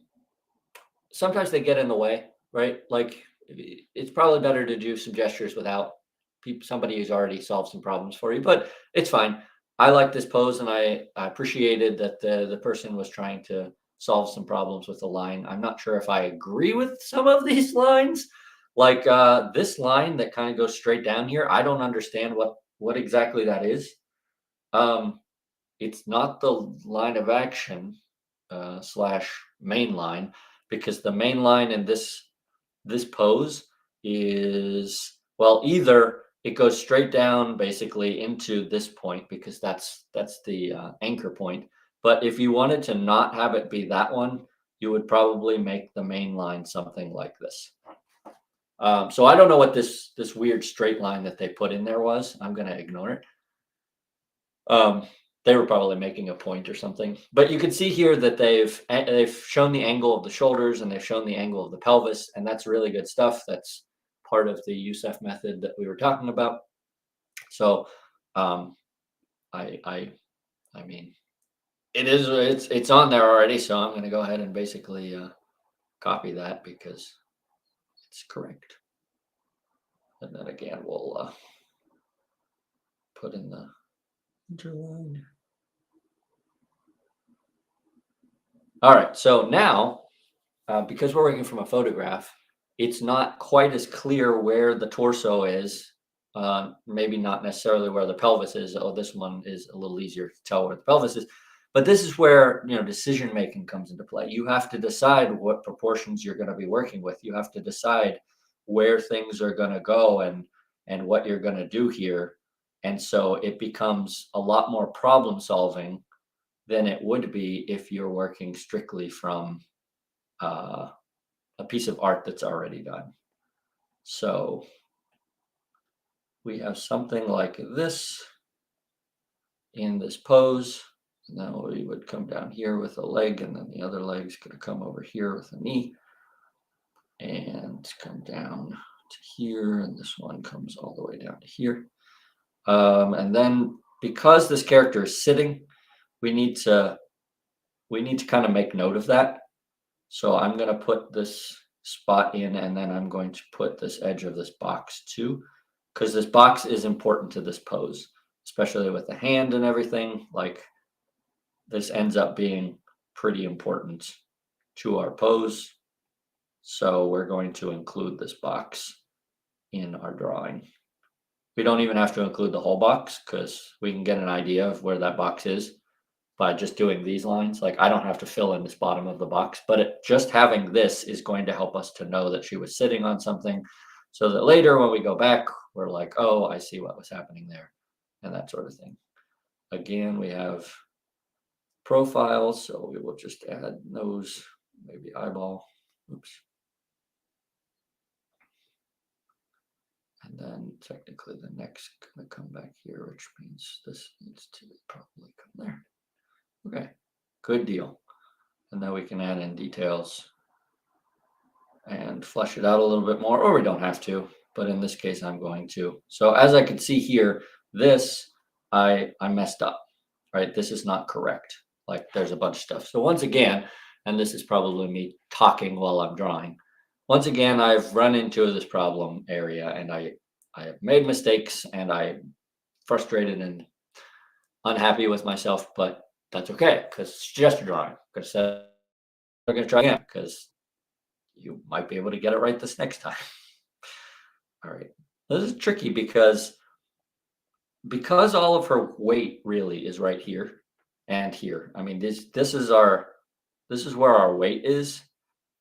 they get in the way, right? Like it's probably better to do some gestures without somebody who's already solved some problems for you, but it's fine. I like this pose, and I appreciated that the person was trying to solve some problems with the line. I'm not sure if I agree with some of these lines, like this line that kind of goes straight down here. I don't understand what exactly that is. It's not the line of action slash main line, because the main line in this pose is, well, either it goes straight down basically into this point because that's the anchor point. But if you wanted to not have it be that one, you would probably make the main line something like this. So I don't know what this weird straight line that they put in there was. I'm going to ignore it. They were probably making a point or something. But you can see here that they've shown the angle of the shoulders and they've shown the angle of the pelvis, and that's really good stuff. That's part of the Youssef method that we were talking about. So I mean, it's on there already, so I'm gonna go ahead and basically copy that because it's correct. And then again, we'll put in the underline. All right, so now because we're working from a photograph, it's not quite as clear where the torso is. Maybe not necessarily where the pelvis is. Oh, this one is a little easier to tell where the pelvis is. But this is where decision making comes into play. You have to decide what proportions you're going to be working with. You have to decide where things are going to go and what you're going to do here. And so it becomes a lot more problem solving than it would be if you're working strictly from uh, a piece of art that's already done. So we have something like this in this pose. And then we would come down here with a leg, and then the other leg's going to come over here with a knee and come down to here. And this one comes all the way down to here. And then because this character is sitting, we need to kind of make note of that. So I'm going to put this spot in, and then I'm going to put this edge of this box too, because this box is important to this pose, especially with the hand and everything. Like, this ends up being pretty important to our pose. So we're going to include this box in our drawing. We don't even have to include the whole box because we can get an idea of where that box is by just doing these lines. Like, I don't have to fill in this bottom of the box, but just having this is going to help us to know that she was sitting on something, so that later when we go back, we're like, oh, I see what was happening there, and that sort of thing. Again, we have profiles, so we will just add nose, maybe eyeball. Oops. And then technically the neck's going to come back here, which means this needs to probably come there. Okay, good deal. And then we can add in details and flesh it out a little bit more, or we don't have to, but in this case, I'm going to. So as I can see here, this, I messed up, right? This is not correct. Like, there's a bunch of stuff. So once again, and this is probably me talking while I'm drawing, once again, I've run into this problem area, and I have made mistakes, and I'm frustrated and unhappy with myself, but that's okay, because it's just a drawing. I'm going to try again, because you might be able to get it right this next time. All right. This is tricky because all of her weight really is right here and here. I mean, this is where our weight is.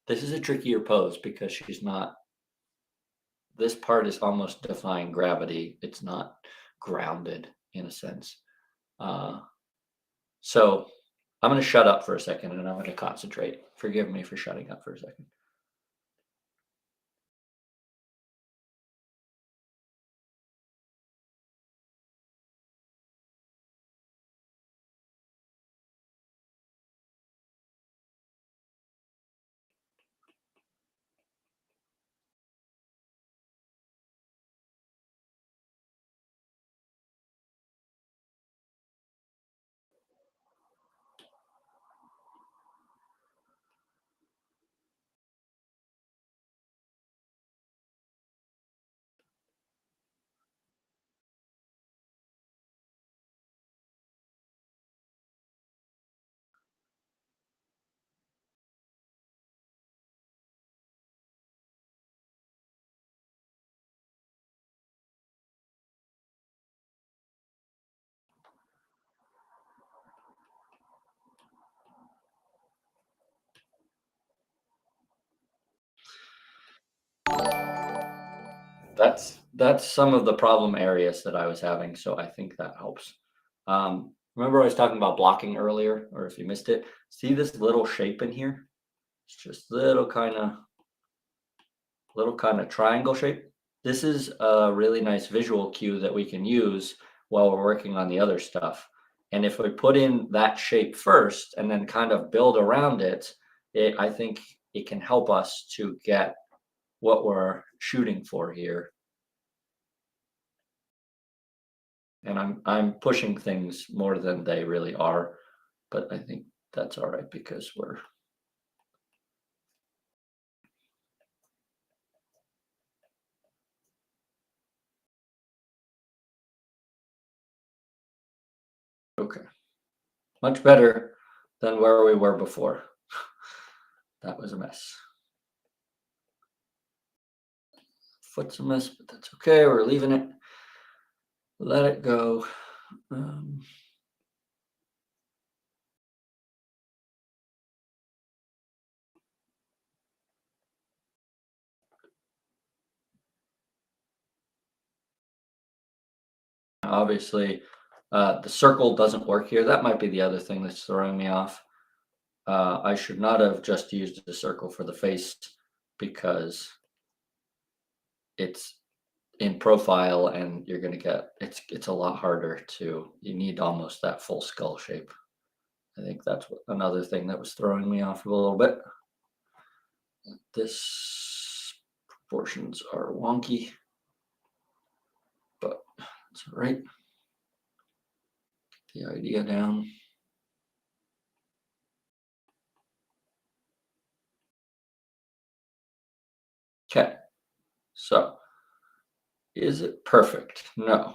This is a trickier pose because she's not, this part is almost defying gravity. It's not grounded in a sense. So I'm going to shut up for a second and I'm going to concentrate. Forgive me for shutting up for a second. That's some of the problem areas that I was having, so I think that helps. Remember I was talking about blocking earlier, or if you missed it, see this little shape in here? It's just little kind of triangle shape. This is a really nice visual cue that we can use while we're working on the other stuff. And if we put in that shape first and then kind of build around it, I think it can help us to get what we're shooting for here. and I'm pushing things more than they really are, but I think that's all right because we're okay. Much better than where we were before. That was a mess. Foot's a mess, but that's okay. We're leaving it. Let it go. Um, Obviously, the circle doesn't work here. That might be the other thing that's throwing me off. I should not have just used the circle for the face because it's in profile and you're gonna get it's a lot harder to you need almost that full skull shape. I think that's another thing that was throwing me off a little bit. This proportions are wonky, but it's all right. The idea down. Okay, so is it perfect? No,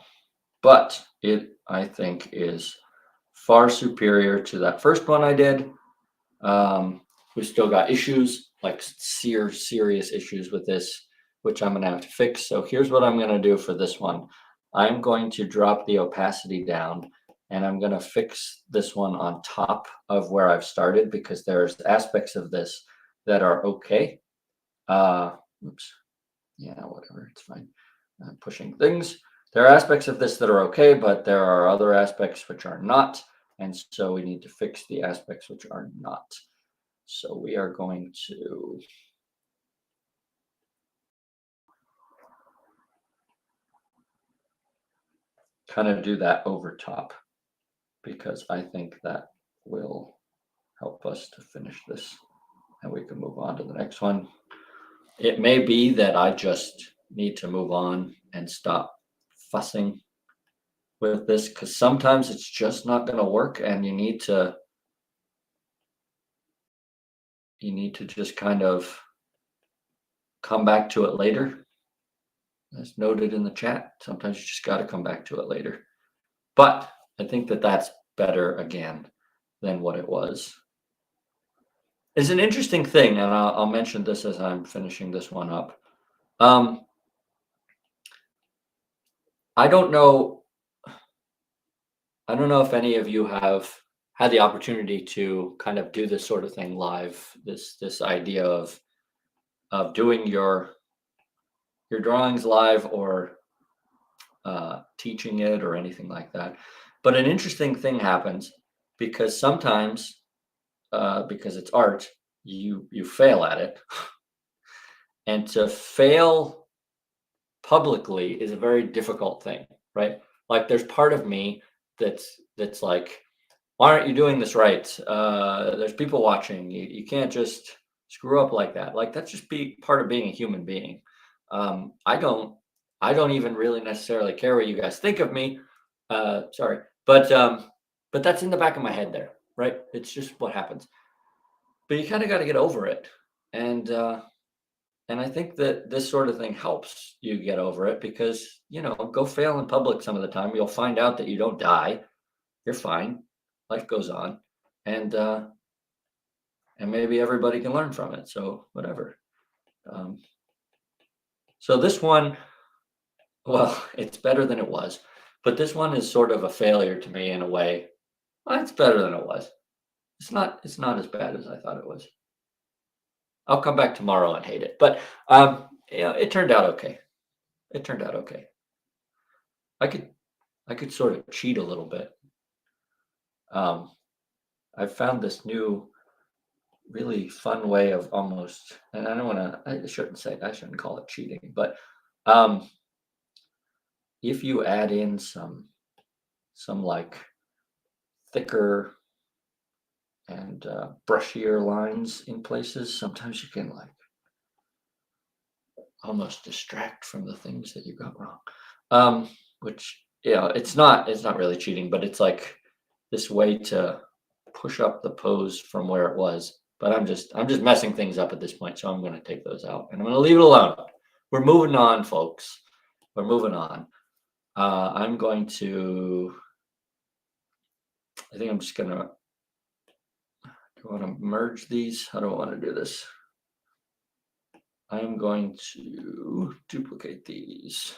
but it I think is far superior to that first one I did. We still got issues, like serious issues with this, which I'm gonna have to fix. So here's what I'm gonna do for this one. I'm going to drop the opacity down and I'm gonna fix this one on top of where I've started because there's aspects of this that are okay. Uh, oops, yeah, whatever, it's fine. Pushing things. There are aspects of this that are okay, but there are other aspects which are not. And so we need to fix the aspects which are not. So we are going to kind of do that over top because I think that will help us to finish this and we can move on to the next one. It may be that I just need to move on and stop fussing with this because sometimes it's just not going to work and you need to just kind of come back to it later. As noted in the chat, sometimes you just got to come back to it later. But I think that that's better again than what it was. It's an interesting thing, and I'll mention this as I'm finishing this one up. Um, I don't know. I don't know if any of you have had the opportunity to kind of do this sort of thing live. This idea of doing your drawings live or teaching it or anything like that. But an interesting thing happens because sometimes, because it's art, you fail at it, and to fail publicly is a very difficult thing, right? Like there's part of me that's like, why aren't you doing this right? There's people watching. You can't just screw up like that. Like that's just be part of being a human being. Um, I don't I don't even really necessarily care what you guys think of me. Sorry, but that's in the back of my head there, right? It's just what happens. But you kind of got to get over it, and and I think that this sort of thing helps you get over it because go fail in public some of the time. You'll find out that you don't die. You're fine. Life goes on, and maybe everybody can learn from it. So whatever. Um, so this one, well, it's better than it was, but this one is sort of a failure to me in a way. Well, it's better than it was. It's not as bad as I thought it was. I'll come back tomorrow and hate it, but it turned out okay. It turned out okay. I could I could sort of cheat a little bit. Um, I found this new really fun way of almost, and I don't want to, I shouldn't call it cheating, but um, if you add in some like thicker and brushier lines in places, sometimes you can like almost distract from the things that you got wrong, which Yeah, it's not really cheating, but it's like this way to push up the pose from where it was. But I'm just messing things up at this point, so I'm gonna take those out and I'm gonna leave it alone. We're moving on, folks. We're moving on. I'm going to. I think I'm just gonna. Do I want to merge these? How do I want to do this? I'm going to duplicate these.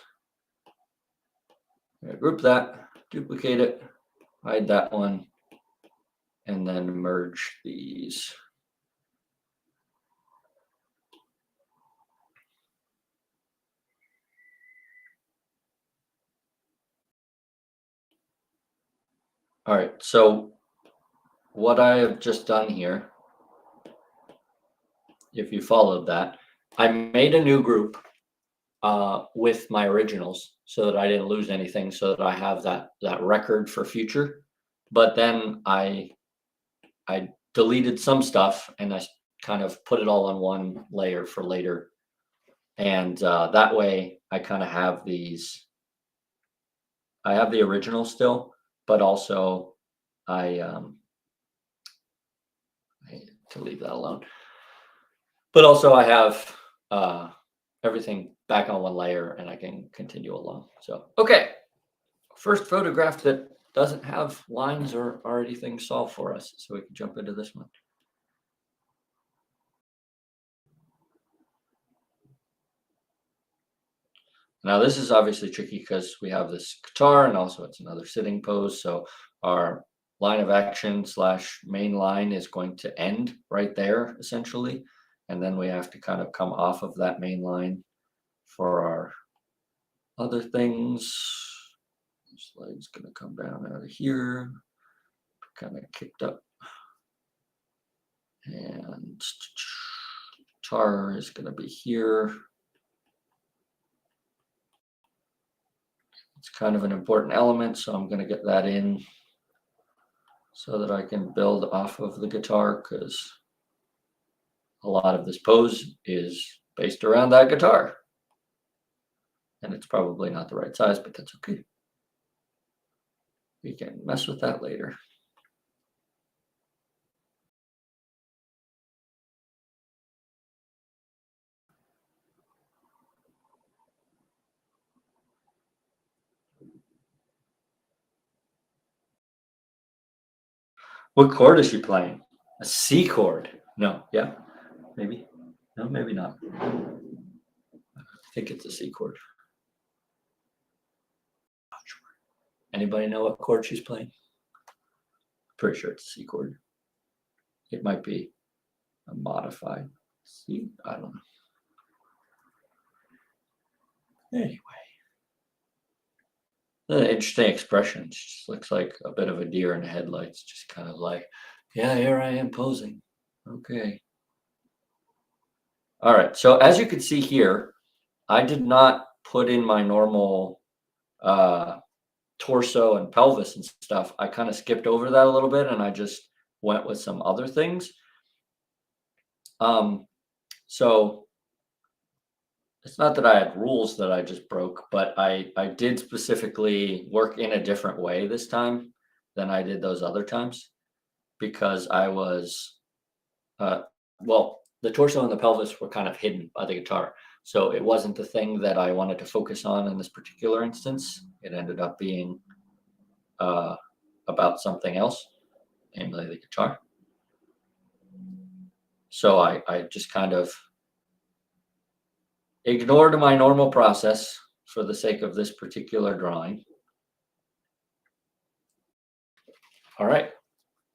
Group that, duplicate it, hide that one, and then merge these. All right, so what I have just done here, if you followed that, I made a new group with my originals so that I didn't lose anything, so that I have that record for future. But then I deleted some stuff and I kind of put it all on one layer for later. And that way I kind of have these, I have the original still, but also I, I to leave that alone. But also I have everything back on one layer and I can continue along. So, okay. First photograph that doesn't have lines or anything solved for us. So we can jump into this one. Now this is obviously tricky because we have this guitar and also it's another sitting pose. So our line of action slash main line is going to end right there essentially. And then we have to kind of come off of that main line for our other things. Slide's gonna come down out of here, kind of kicked up. And guitar is gonna be here. It's kind of an important element, so I'm gonna get that in so that I can build off of the guitar because a lot of this pose is based around that guitar. And it's probably not the right size, but that's okay. We can mess with that later. What chord is she playing? A C chord? No, yeah, maybe. No, maybe not. I think it's a C chord. Not sure. Anybody know what chord she's playing? Pretty sure it's a C chord. It might be a modified C. I don't know. Anyway, an interesting expression. She just looks like a bit of a deer in the headlights. Just kind of like, yeah, here I am posing. Okay. All right. So as you can see here, I did not put in my normal torso and pelvis and stuff. I kind of skipped over that a little bit and I just went with some other things. So it's not that I had rules that I just broke, but I did specifically work in a different way this time than I did those other times because I was well, the torso and the pelvis were kind of hidden by the guitar. So it wasn't the thing that I wanted to focus on in this particular instance. It ended up being uh, about something else, namely the guitar. So I just kind of ignored my normal process for the sake of this particular drawing. All right.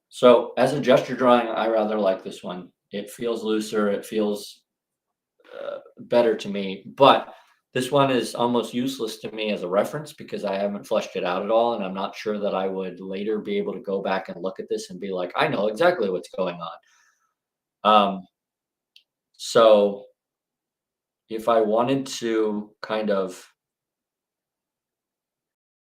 So as a gesture drawing, I rather like this one. It feels looser. It feels better to me. But this one is almost useless to me as a reference because I haven't fleshed it out at all. And I'm not sure that I would later be able to go back and look at this and be like, I know exactly what's going on. So if I wanted to kind of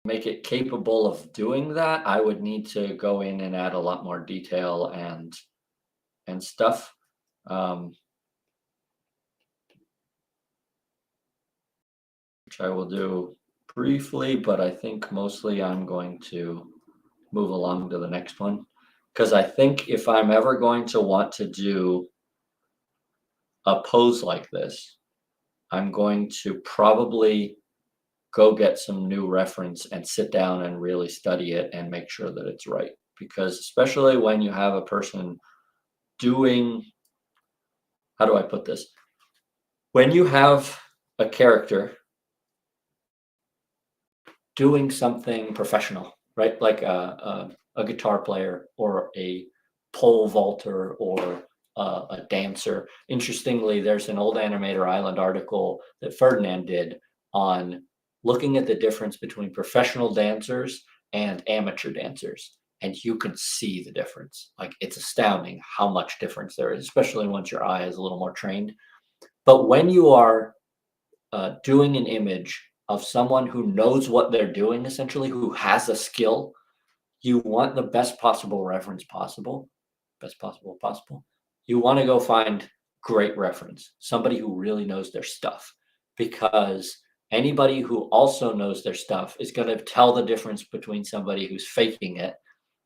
make it capable of doing that, I would need to go in and add a lot more detail and stuff. Which I will do briefly, but I think mostly I'm going to move along to the next one. Because I think if I'm ever going to want to do a pose like this, I'm going to probably go get some new reference and sit down and really study it and make sure that it's right. Because especially when you have a person doing, how do I put this? When you have a character doing something professional, right? Like a guitar player or a pole vaulter or a dancer. Interestingly, there's an old Animator Island article that Ferdinand did on looking at the difference between professional dancers and amateur dancers. And you can see the difference. Like it's astounding how much difference there is, especially once your eye is a little more trained. But when you are doing an image of someone who knows what they're doing, essentially, who has a skill, you want the best possible reference possible, best possible possible. You want to go find great reference, somebody who really knows their stuff, because anybody who also knows their stuff is going to tell the difference between somebody who's faking it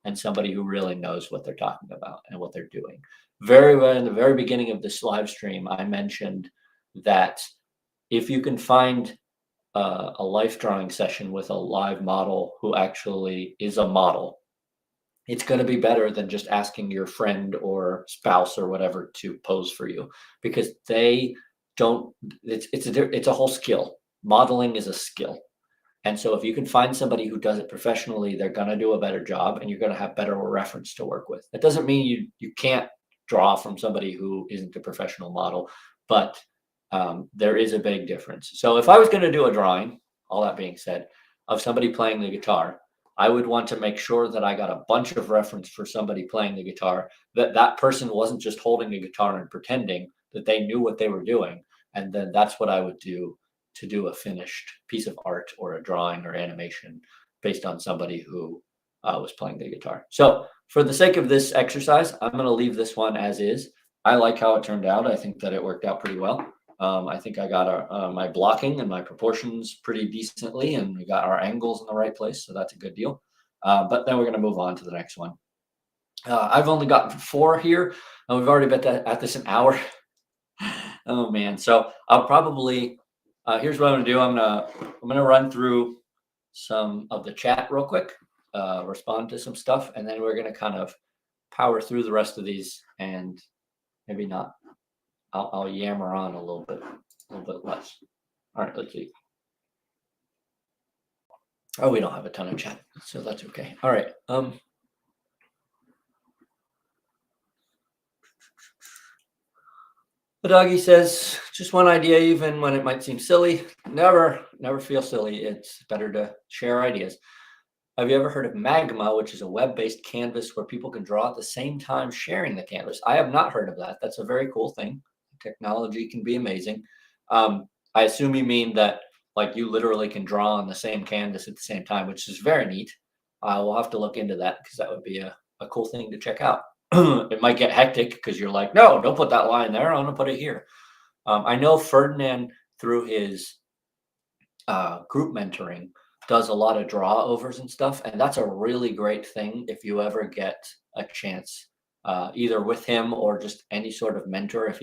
and somebody who really knows what they're talking about and what they're doing. Very well, in the very beginning of this live stream, I mentioned that if you can find a life drawing session with a live model who actually is a model, it's going to be better than just asking your friend or spouse or whatever to pose for you, because they don't. It's a whole skill. Modeling is a skill, and so if you can find somebody who does it professionally, they're going to do a better job, and you're going to have better reference to work with. That doesn't mean you can't draw from somebody who isn't a professional model, but there is a big difference. So if I was going to do a drawing, all that being said, of somebody playing the guitar, I would want to make sure that I got a bunch of reference for somebody playing the guitar, that that person wasn't just holding a guitar and pretending, that they knew what they were doing. And then that's what I would do to do a finished piece of art or a drawing or animation based on somebody who was playing the guitar. So for the sake of this exercise, I'm going to leave this one as is. I like how it turned out. I think that it worked out pretty well. I think I got my blocking and my proportions pretty decently, and we got our angles in the right place, so that's a good deal. But then we're going to move on to the next one. I've only gotten 4 here, and we've already been at this an hour. Oh man! So I'll probably here's what I'm going to do. I'm going to run through some of the chat real quick, respond to some stuff, and then we're going to kind of power through the rest of these, and maybe not. I'll yammer on a little bit less. All right, let's see. Oh, we don't have a ton of chat, so that's okay. All right. The doggy says, just one idea, even when it might seem silly. Never feel silly. It's better to share ideas. Have you ever heard of Magma, which is a web-based canvas where people can draw at the same time sharing the canvas? I have not heard of that. That's a very cool thing. Technology can be amazing. I assume you mean that like you literally can draw on the same canvas at the same time, which is very neat. We'll have to look into that because that would be a cool thing to check out. It might get hectic because you're like, no, don't put that line there. I'm going to put it here. I know Ferdinand, through his group mentoring, does a lot of draw overs and stuff. And that's a really great thing if you ever get a chance, either with him or just any sort of mentor.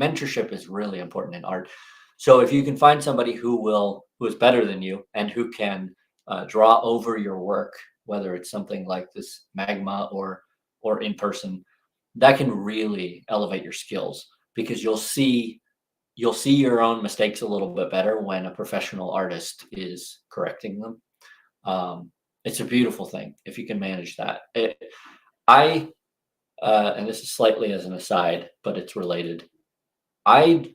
Mentorship is really important in art. So if you can find somebody who is better than you and who can draw over your work, whether it's something like this Magma or in person, that can really elevate your skills, because you'll see your own mistakes a little bit better when a professional artist is correcting them. It's a beautiful thing if you can manage that. And this is slightly as an aside, but it's related. I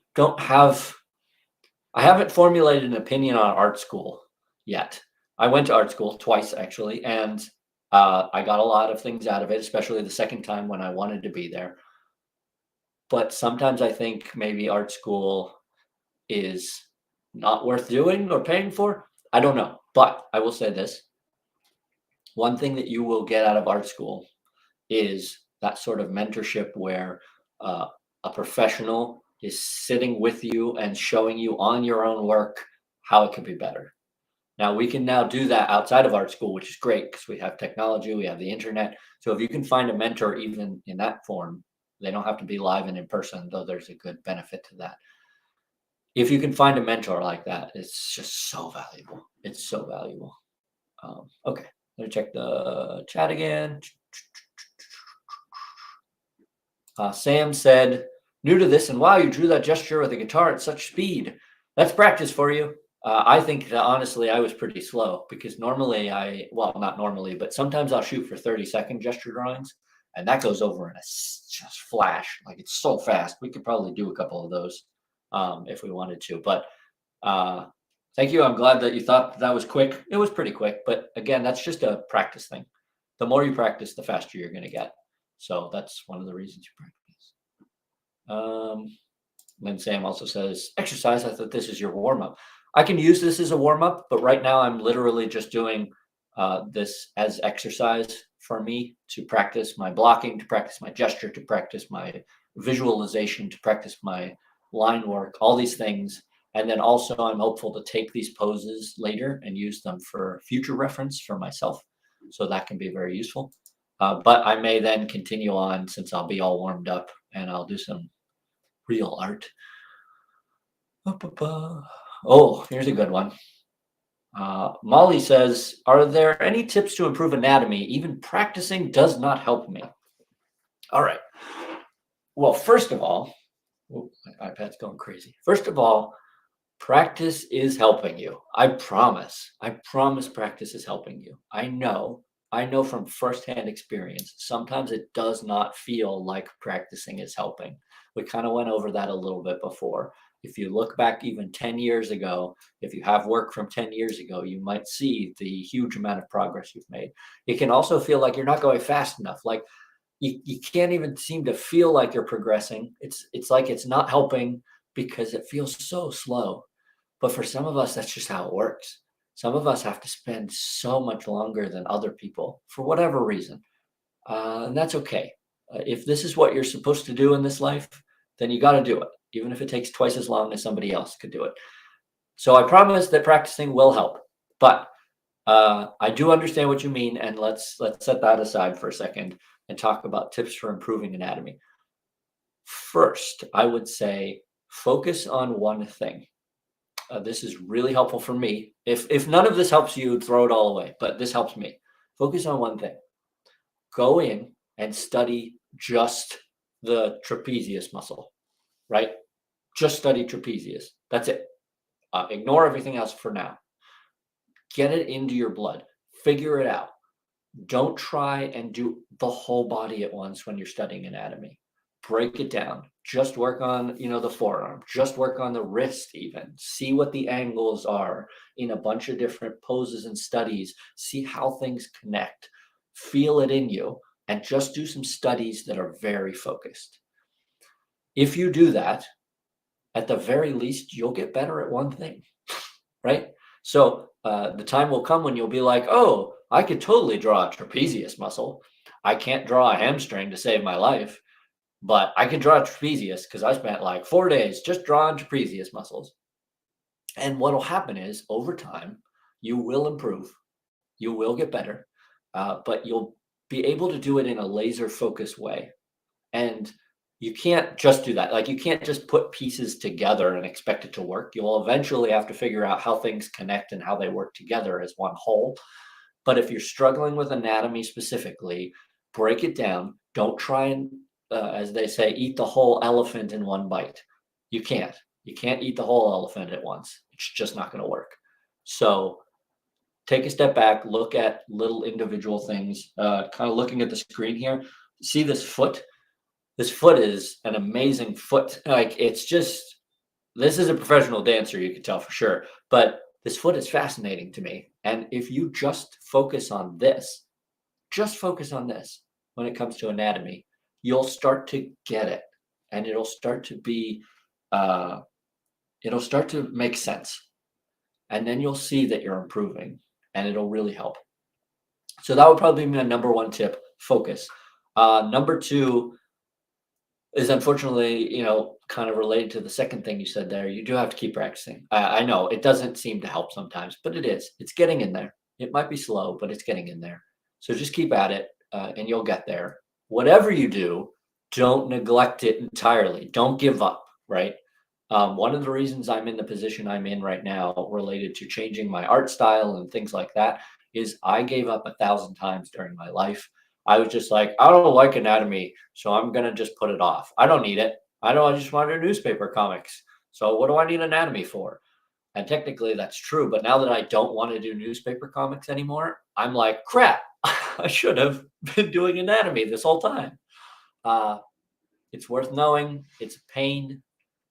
haven't formulated an opinion on art school yet. I went to art school twice actually, and I got a lot of things out of it, especially the second time when I wanted to be there. But sometimes I think maybe art school is not worth doing or paying for. I don't know. But I will say this. One thing that you will get out of art school is that sort of mentorship where a professional is sitting with you and showing you on your own work how it could be better. Now we can now do that outside of art school, which is great because we have technology, we have the internet. So if you can find a mentor even in that form, they don't have to be live and in person, though there's a good benefit to that. If you can find a mentor like that, it's just so valuable. It's so valuable. Okay, let me check the chat again. Sam said, new to this, and wow, you drew that gesture with a guitar at such speed. That's practice for you. I think that honestly, I was pretty slow because normally well, not normally, but sometimes I'll shoot for 30-second gesture drawings, and that goes over in a just flash. Like it's so fast. We could probably do a couple of those if we wanted to. But uh, thank you. I'm glad that you thought that was quick. It was pretty quick, but again, that's just a practice thing. The more you practice, the faster you're going to get. So that's one of the reasons you practice. Then Sam also says, exercise. I thought this is your warm up. I can use this as a warm up, but right now I'm literally just doing this as exercise for me to practice my blocking, to practice my gesture, to practice my visualization, to practice my line work, all these things. And then also I'm hopeful to take these poses later and use them for future reference for myself. So that can be very useful. But I may then continue on since I'll be all warmed up and I'll do some real art. Oh, here's a good one. Molly says, are there any tips to improve anatomy? Even practicing does not help me. All right. Well, first of all, my iPad's going crazy. First of all, practice is helping you. I promise. I promise practice is helping you. I know from firsthand experience, sometimes it does not feel like practicing is helping. We kind of went over that a little bit before. If you look back even 10 years ago, if you have work from 10 years ago, you might see the huge amount of progress you've made. It can also feel like you're not going fast enough. Like you can't even seem to feel like you're progressing. It's like it's not helping because it feels so slow. But for some of us, that's just how it works. Some of us have to spend so much longer than other people for whatever reason. And that's okay. If this is what you're supposed to do in this life, then you got to do it, even if it takes twice as long as somebody else could do it. So I promise that practicing will help. But I do understand what you mean, and let's set that aside for a second and talk about tips for improving anatomy. First, I would say focus on one thing. This is really helpful for me. If none of this helps you, throw it all away. But this helps me. Focus on one thing. Go in and study just the trapezius muscle, right? Just study trapezius. That's it. Ignore everything else for now. Get it into your blood. Figure it out. Don't try and do the whole body at once when you're studying anatomy. Break it down. Just work on, the forearm. Just work on the wrist even. See what the angles are in a bunch of different poses and studies. See how things connect. Feel it in you and just do some studies that are very focused. If you do that, at the very least, you'll get better at one thing, right? So the time will come when you'll be like, oh, I could totally draw a trapezius muscle. I can't draw a hamstring to save my life, but I can draw a trapezius because I spent like 4 days just drawing trapezius muscles. And what will happen is over time, you will improve. You will get better, but you'll be able to do it in a laser focused way. And you can't just do that. Like you can't just put pieces together and expect it to work. You'll eventually have to figure out how things connect and how they work together as one whole. But if you're struggling with anatomy specifically, break it down. Don't try and, as they say, eat the whole elephant in one bite. You can't. You can't eat the whole elephant at once. It's just not going to work. So take a step back, look at little individual things, kind of looking at the screen here. See this foot? This foot is an amazing foot. Like it's just, this is a professional dancer, you can tell for sure. But this foot is fascinating to me. And if you just focus on this when it comes to anatomy, you'll start to get it. And it'll start to be, it'll start to make sense. And then you'll see that you're improving and it'll really help. So that would probably be my number one tip, focus. Number two, is unfortunately, kind of related to the second thing you said there. You do have to keep practicing. I know it doesn't seem to help sometimes, but it is. It's getting in there. It might be slow, but it's getting in there. So just keep at it, and you'll get there. Whatever you do, don't neglect it entirely. Don't give up, right? One of the reasons I'm in the position I'm in right now, related to changing my art style and things like that, is I gave up 1,000 times during my life. I was just like, I don't like anatomy, so I'm gonna just put it off. I don't need it. I just want to do newspaper comics. So what do I need anatomy for? And technically that's true, but now that I don't want to do newspaper comics anymore, I'm like, crap, I should have been doing anatomy this whole time. Uh, it's worth knowing. It's a pain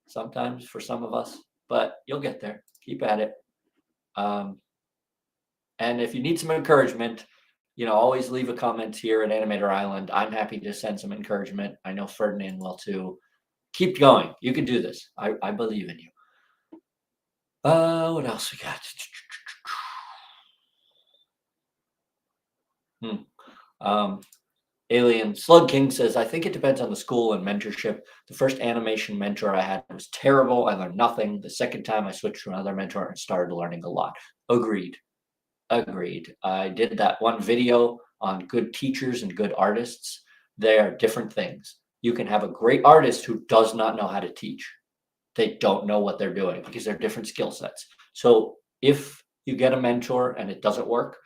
sometimes for some of us, but you'll get there. Keep at it. Um, and if you need some encouragement, always leave a comment here at Animator Island. I'm happy to send some encouragement. I know Ferdinand will too. Keep going. You can do this. I believe in you. What else we got? Hmm. Um, Alien Slug King says, I think it depends on the school and mentorship. The first animation mentor I had was terrible. I learned nothing. The second time I switched to another mentor and started learning a lot. Agreed. Agreed. I did that one video on good teachers and good artists. They are different things. You can have a great artist who does not know how to teach. They don't know what they're doing because they're different skill sets. So if you get a mentor and it doesn't work,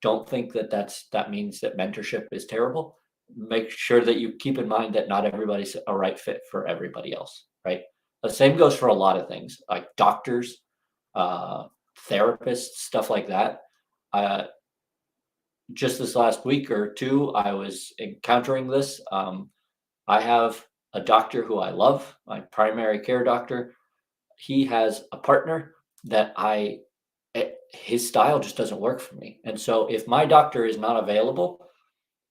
don't think that that means that mentorship is terrible. Make sure that you keep in mind that not everybody's a right fit for everybody else, right? The same goes for a lot of things like doctors, uh, therapists, stuff like that. Uh, just this last week or two, I was encountering this. I have a doctor who I love, my primary care doctor. He has a partner that his style just doesn't work for me. And so if my doctor is not available,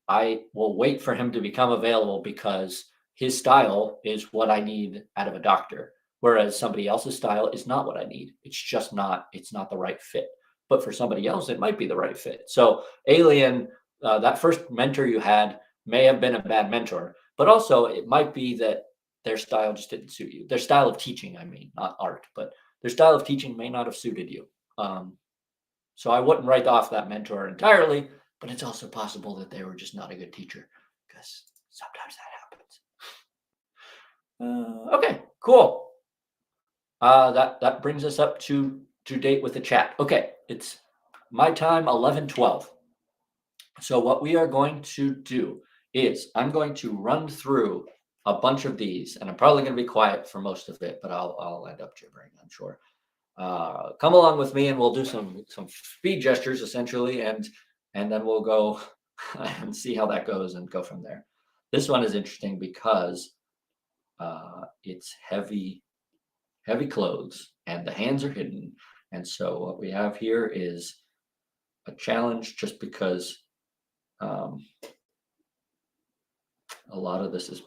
I will wait for him to become available because his style is what I need out of a doctor. Whereas somebody else's style is not what I need. It's not the right fit. But for somebody else, it might be the right fit. So, Alien, that first mentor you had may have been a bad mentor, but also it might be that their style just didn't suit you. Their style of teaching, I mean, not art, but their style of teaching may not have suited you. So I wouldn't write off that mentor entirely, but it's also possible that they were just not a good teacher because sometimes that happens. Okay, cool. That brings us up to date with the chat. Okay, it's my time 11:12. So what we are going to do is I'm going to run through a bunch of these, and I'm probably going to be quiet for most of it, but I'll end up gibbering, I'm sure. Come along with me and we'll do some speed gestures essentially, and then we'll go and see how that goes and go from there. This one is interesting because it's heavy clothes and the hands are hidden, and so what we have here is a challenge just because um, a lot of this is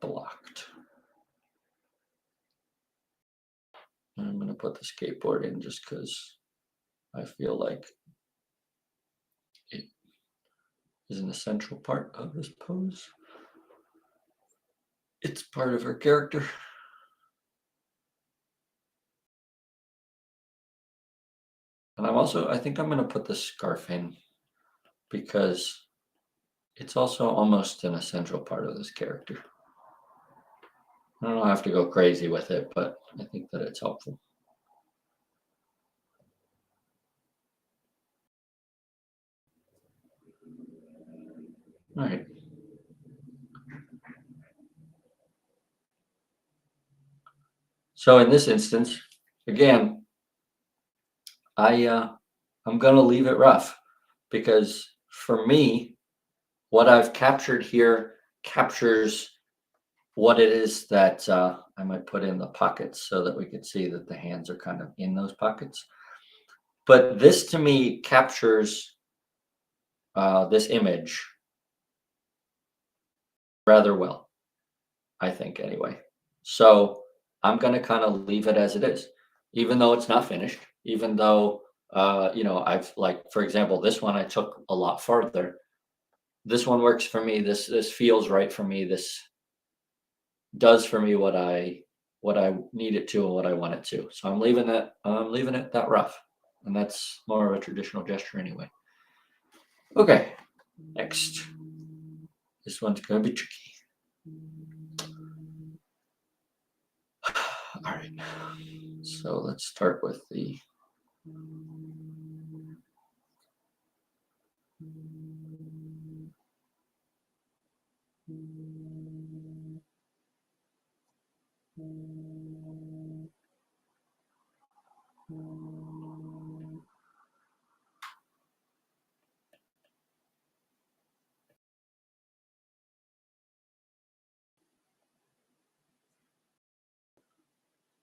blocked. I'm going to put the skateboard in just because I feel like it is an essential part of this pose. It's part of her character. And I think I'm going to put the scarf in because it's also almost an essential part of this character. I don't have to go crazy with it, but I think that it's helpful. All right. So in this instance, again, I'm going to leave it rough because for me, what I've captured here captures what it is that I might put in the pockets so that we could see that the hands are kind of in those pockets. But this to me captures this image rather well, I think, anyway. So I'm going to kind of leave it as it is, even though it's not finished, even though, I've like, for example, this one I took a lot farther. This one works for me. This feels right for me. This does for me what I need it to and what I want it to. So I'm leaving it that rough. And that's more of a traditional gesture anyway. Okay, next. This one's gonna be tricky. All right. So let's start with the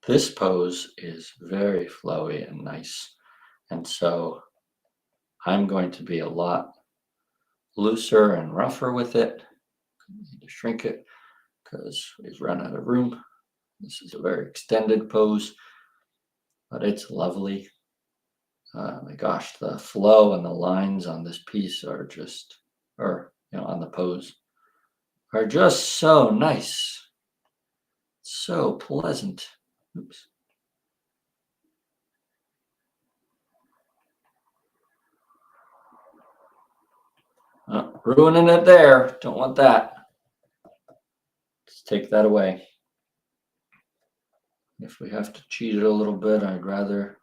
this pose is very flowy and nice. And so I'm going to be a lot looser and rougher with it. Need to shrink it because we've run out of room. This is a very extended pose, but it's lovely. My gosh, the flow and the lines on this piece are just, on the pose, are just so nice. So pleasant. Oops. Ruining it there. Don't want that. Let's take that away. If we have to cheat it a little bit, I'd rather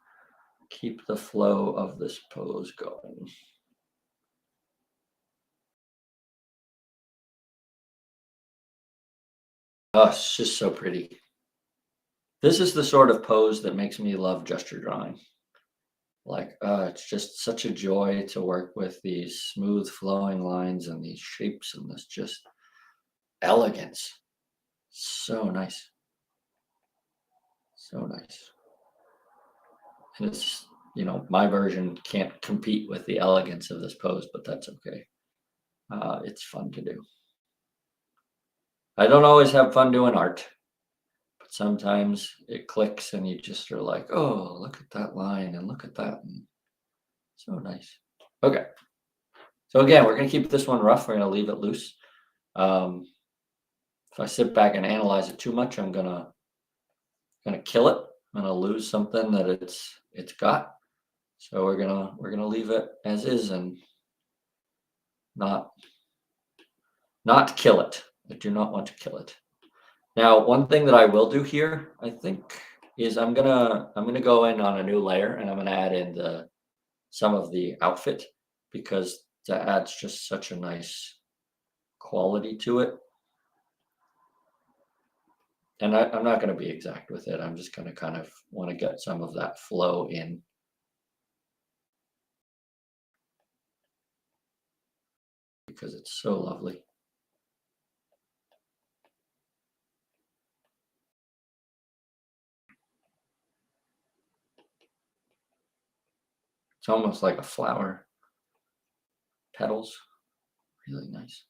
keep the flow of this pose going. Oh, it's just so pretty. This is the sort of pose that makes me love gesture drawing. Like, it's just such a joy to work with these smooth flowing lines and these shapes and this just elegance. So nice. So nice. And it's, my version can't compete with the elegance of this pose, but that's okay. It's fun to do. I don't always have fun doing art, but sometimes it clicks and you just are like, oh, look at that line and look at that. And so nice. Okay. So again, we're going to keep this one rough. We're going to leave it loose. If I sit back and analyze it too much, I'm gonna kill it. I'm gonna lose something that it's got. So we're gonna leave it as is and not kill it. I do not want to kill it. Now, one thing that I will do here, I think, is I'm gonna go in on a new layer and I'm gonna add in some of the outfit because that adds just such a nice quality to it. And I'm not going to be exact with it. I'm just going to kind of want to get some of that flow in. Because it's so lovely. It's almost like a flower. Petals. Really nice.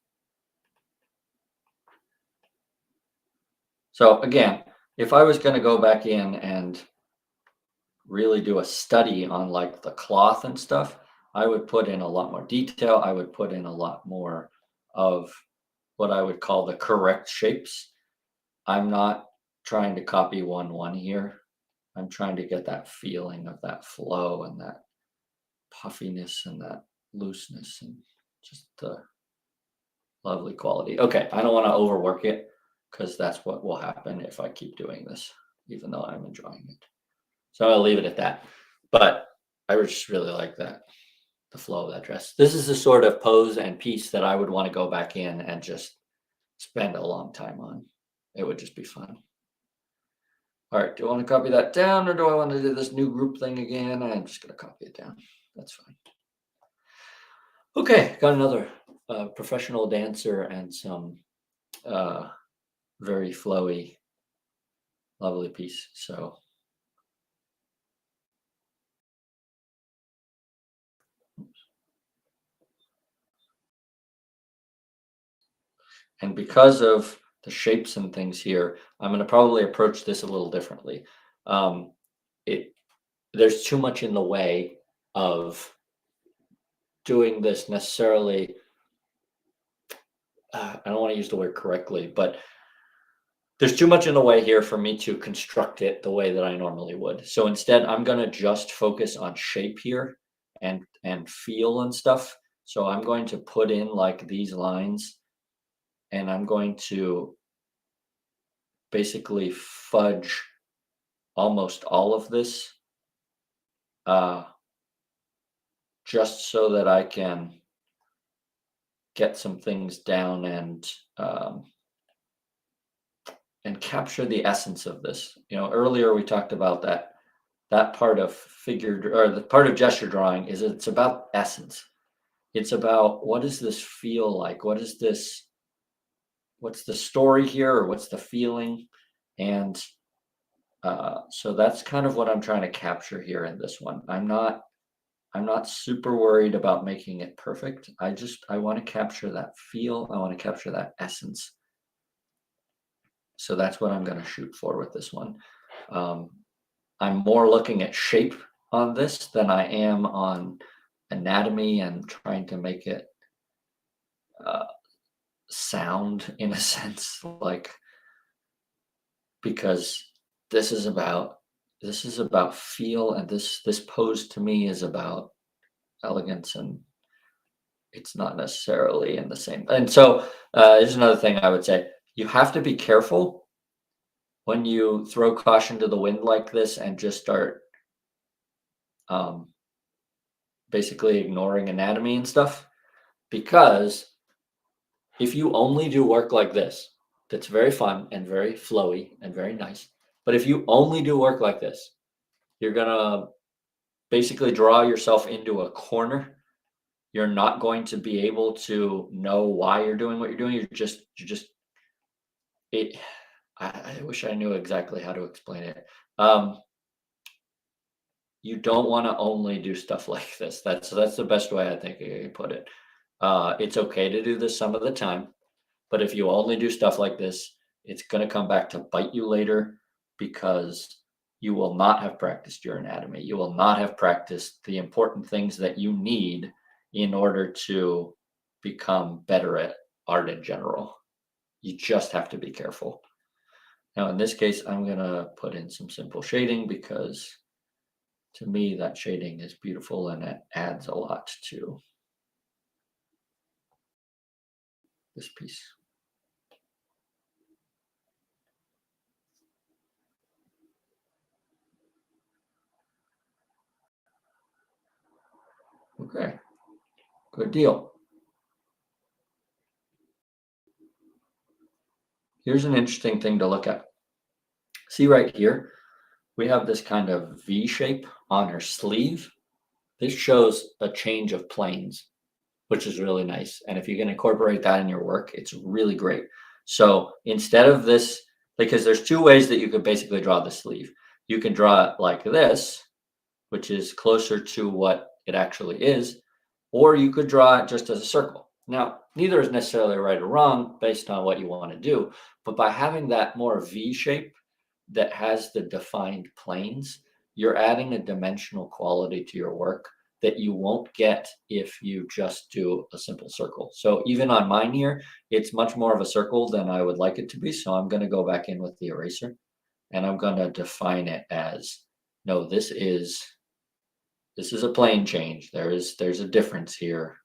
So again, if I was going to go back in and really do a study on like the cloth and stuff, I would put in a lot more detail. I would put in a lot more of what I would call the correct shapes. I'm not trying to copy 1-1 here. I'm trying to get that feeling of that flow and that puffiness and that looseness and just the lovely quality. Okay, I don't want to overwork it because that's what will happen if I keep doing this, even though I'm enjoying it. So I'll leave it at that. But I just really like that, the flow of that dress. This is the sort of pose and piece that I would want to go back in and just spend a long time on. It would just be fun. All right, do I want to copy that down or do I want to do this new group thing again? I'm just going to copy it down. That's fine. Okay, got another professional dancer and some very flowy, lovely piece. So and because of the shapes and things here, I'm going to probably approach this a little differently. There's too much in the way of doing this necessarily. I don't want to use the word correctly, but there's too much in the way here for me to construct it the way that I normally would. So instead, I'm gonna just focus on shape here and feel and stuff. So I'm going to put in like these lines, and I'm going to basically fudge almost all of this, uh, just so that I can get some things down and capture the essence of this. You know, earlier we talked about that part of figured or the part of gesture drawing is it's about essence. It's about what does this feel like? What's the story here, or what's the feeling? And so that's kind of what I'm trying to capture here in this one. I'm not super worried about making it perfect. I want to capture that feel. I want to capture that essence. So that's what I'm going to shoot for with this one. I'm more looking at shape on this than I am on anatomy and trying to make it uh, sound in a sense, like, because this is about feel, and this pose to me is about elegance, and it's not necessarily in the same. And so there's another thing I would say: you have to be careful when you throw caution to the wind like this and just start um, basically ignoring anatomy and stuff, because if you only do work like this, that's very fun and very flowy and very nice. But if you only do work like this, you're gonna basically draw yourself into a corner. You're not going to be able to know why you're doing what you're doing. You're just it. I wish I knew exactly how to explain it. Um, you don't want to only do stuff like this. That's the best way I think I can put it. It's okay to do this some of the time, but if you only do stuff like this, it's going to come back to bite you later, because you will not have practiced your anatomy. You will not have practiced the important things that you need in order to become better at art in general. You just have to be careful. Now, in this case, I'm going to put in some simple shading because to me, that shading is beautiful and it adds a lot to this piece. Okay, good deal. Here's an interesting thing to look at. See right here, we have this kind of V shape on her sleeve. This shows a change of planes, which is really nice. And if you can incorporate that in your work, it's really great. So instead of this, because there's two ways that you could basically draw the sleeve. You can draw it like this, which is closer to what it actually is, or you could draw it just as a circle. Now, neither is necessarily right or wrong based on what you want to do, but by having that more V shape that has the defined planes, you're adding a dimensional quality to your work that you won't get if you just do a simple circle. So even on mine here, it's much more of a circle than I would like it to be. So I'm going to go back in with the eraser and I'm going to define it as, no, this is a plane change. There's a difference here.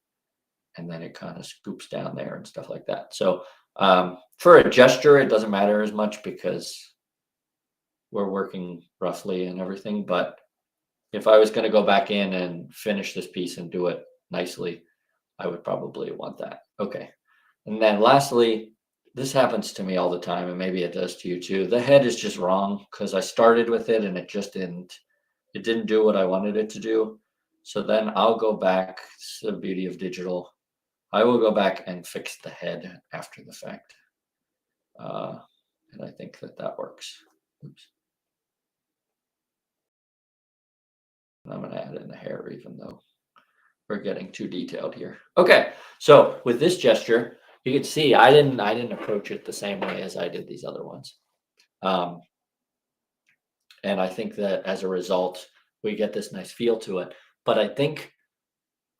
And then it kind of scoops down there and stuff like that. So for a gesture, it doesn't matter as much because we're working roughly and everything. But if I was going to go back in and finish this piece and do it nicely, I would probably want that. Okay. And then lastly, this happens to me all the time, and maybe it does to you too. The head is just wrong because I started with it and it didn't do what I wanted it to do. So then I'll go back. It's the beauty of digital. I will go back and fix the head after the fact. And I think that works. Oops. And I'm going to add in the hair, even though we're getting too detailed here. Okay, so with this gesture, you can see I didn't approach it the same way as I did these other ones. And I think that as a result, we get this nice feel to it. But I think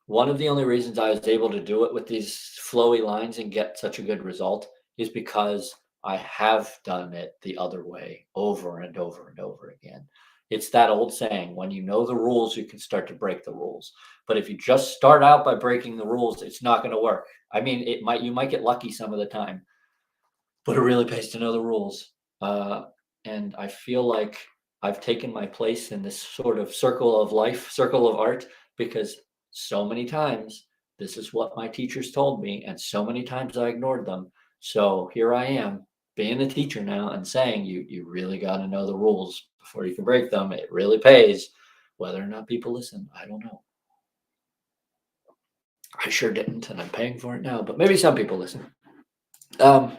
one of the only reasons I was able to do it with these flowy lines and get such a good result is because I have done it the other way over and over and over again. It's that old saying, when you know the rules, you can start to break the rules. But if you just start out by breaking the rules, it's not going to work. I mean, you might get lucky some of the time, but it really pays to know the rules. Uh, and I feel like I've taken my place in this sort of circle of life, circle of art, because so many times this is what my teachers told me, and so many times I ignored them. So here I am being a teacher now and saying you really got to know the rules before you can break them. It really pays. Whether or not people listen, I don't know. I sure didn't, and I'm paying for it now, but maybe some people listen. Um,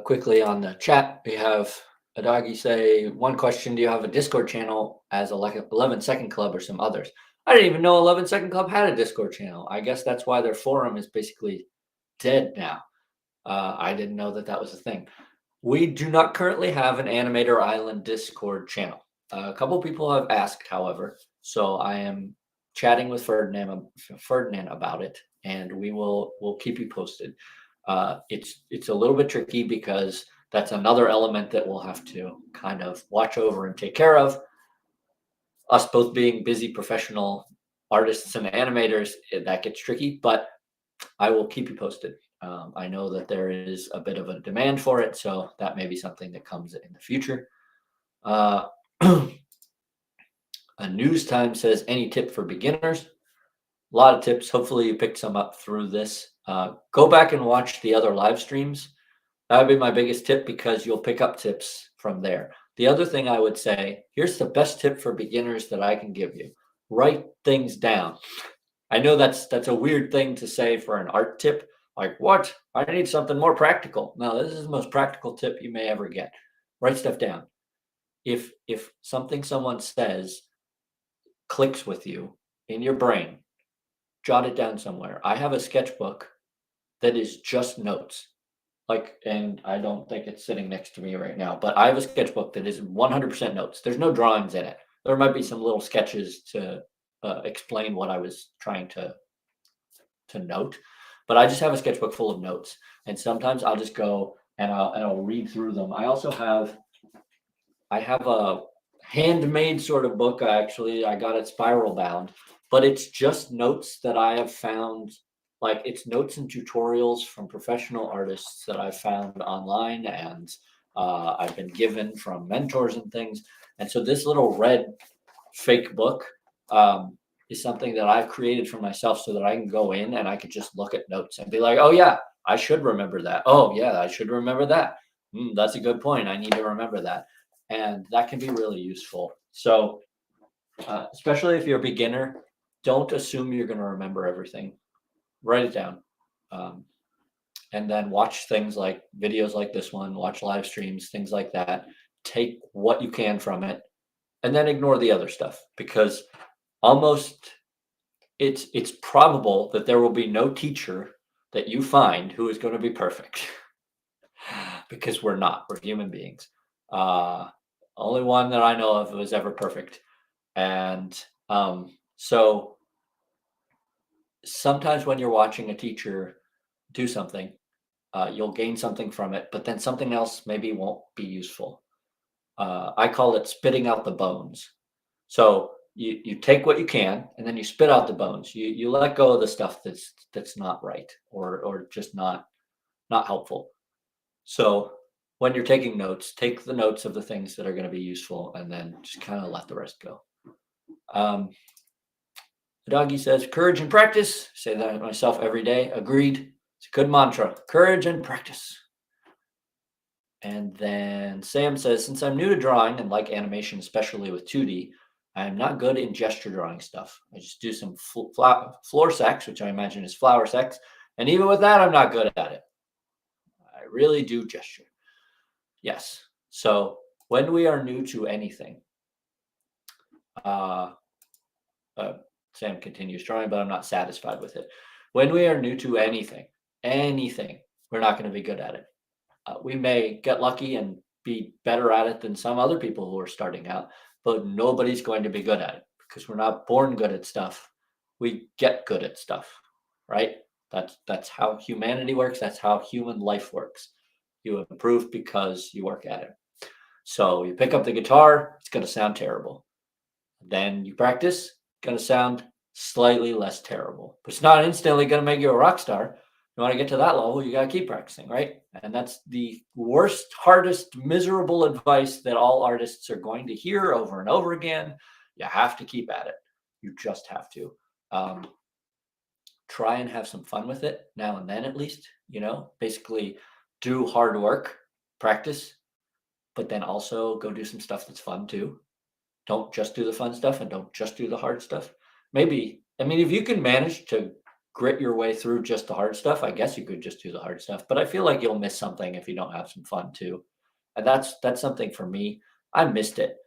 Quickly on the chat, we have a doggy say, one question, do you have a Discord channel as a like 11 Second Club or some others? I didn't even know 11 Second Club had a Discord channel. I guess that's why their forum is basically dead now. I didn't know that that was a thing. We do not currently have an Animator Island Discord channel. A couple people have asked, however, so I am chatting with Ferdinand about it, and we'll keep you posted. It's a little bit tricky because that's another element that we'll have to kind of watch over and take care of. Us both being busy professional artists and animators, that gets tricky, but I will keep you posted. I know that there is a bit of a demand for it, so that may be something that comes in the future. Uh, a news time says, any tip for beginners? A lot of tips. Hopefully, you picked some up through this. Go back and watch the other live streams. That would be my biggest tip because you'll pick up tips from there. The other thing I would say, here's the best tip for beginners that I can give you. Write things down. I know that's a weird thing to say for an art tip. Like, what? I need something more practical. No, this is the most practical tip you may ever get. Write stuff down. If something someone says clicks with you in your brain, jot it down somewhere. I have a sketchbook that is just notes. Like, and I don't think it's sitting next to me right now, but I have a sketchbook that is 100% notes. There's no drawings in it. There might be some little sketches to explain what I was trying to note, but I just have a sketchbook full of notes. And sometimes I'll just go and I'll read through them. I have a handmade sort of book. I got it spiral bound, but it's just notes that I have found. Like, it's notes and tutorials from professional artists that I've found online, and I've been given from mentors and things. And so this little red fake book is something that I've created for myself so that I can go in and I could just look at notes and be like, oh yeah, I should remember that. Oh yeah, I should remember that. That's a good point. I need to remember that. And that can be really useful. So especially if you're a beginner, don't assume you're going to remember everything. Write it down. Um, and then watch things like videos like this one, watch live streams, things like that. Take what you can from it and then ignore the other stuff, because almost it's probable that there will be no teacher that you find who is going to be perfect. Because we're human beings. Only one that I know of was ever perfect. And so sometimes when you're watching a teacher do something, you'll gain something from it, but then something else maybe won't be useful. I call it spitting out the bones. So you take what you can and then you spit out the bones. You let go of the stuff that's not right, or just not helpful. So when you're taking notes, take the notes of the things that are going to be useful and then just kind of let the rest go. The doggy says, courage and practice. Say that myself every day. Agreed. It's a good mantra. Courage and practice. And then Sam says, since I'm new to drawing and like animation, especially with 2D, I'm not good in gesture drawing stuff. I just do some floor sex, which I imagine is flower sex. And even with that, I'm not good at it. I really do gesture. Yes. So when we are new to anything, uh, Sam continues drawing, but I'm not satisfied with it. When we are new to anything, we're not going to be good at it. We may get lucky and be better at it than some other people who are starting out, but nobody's going to be good at it because we're not born good at stuff. We get good at stuff, right? That's how humanity works. That's how human life works. You improve because you work at it. So you pick up the guitar, it's going to sound terrible. Then you practice, going to sound slightly less terrible. But it's not instantly going to make you a rock star. You want to get to that level, you got to keep practicing, right? And that's the worst, hardest, miserable advice that all artists are going to hear over and over again. You have to keep at it. You just have to. Try and have some fun with it now and then, at least, basically do hard work, practice, but then also go do some stuff that's fun too. Don't just do the fun stuff and don't just do the hard stuff. Maybe, I mean, if you can manage to grit your way through just the hard stuff, I guess you could just do the hard stuff. But I feel like you'll miss something if you don't have some fun too. And that's something for me. I missed it.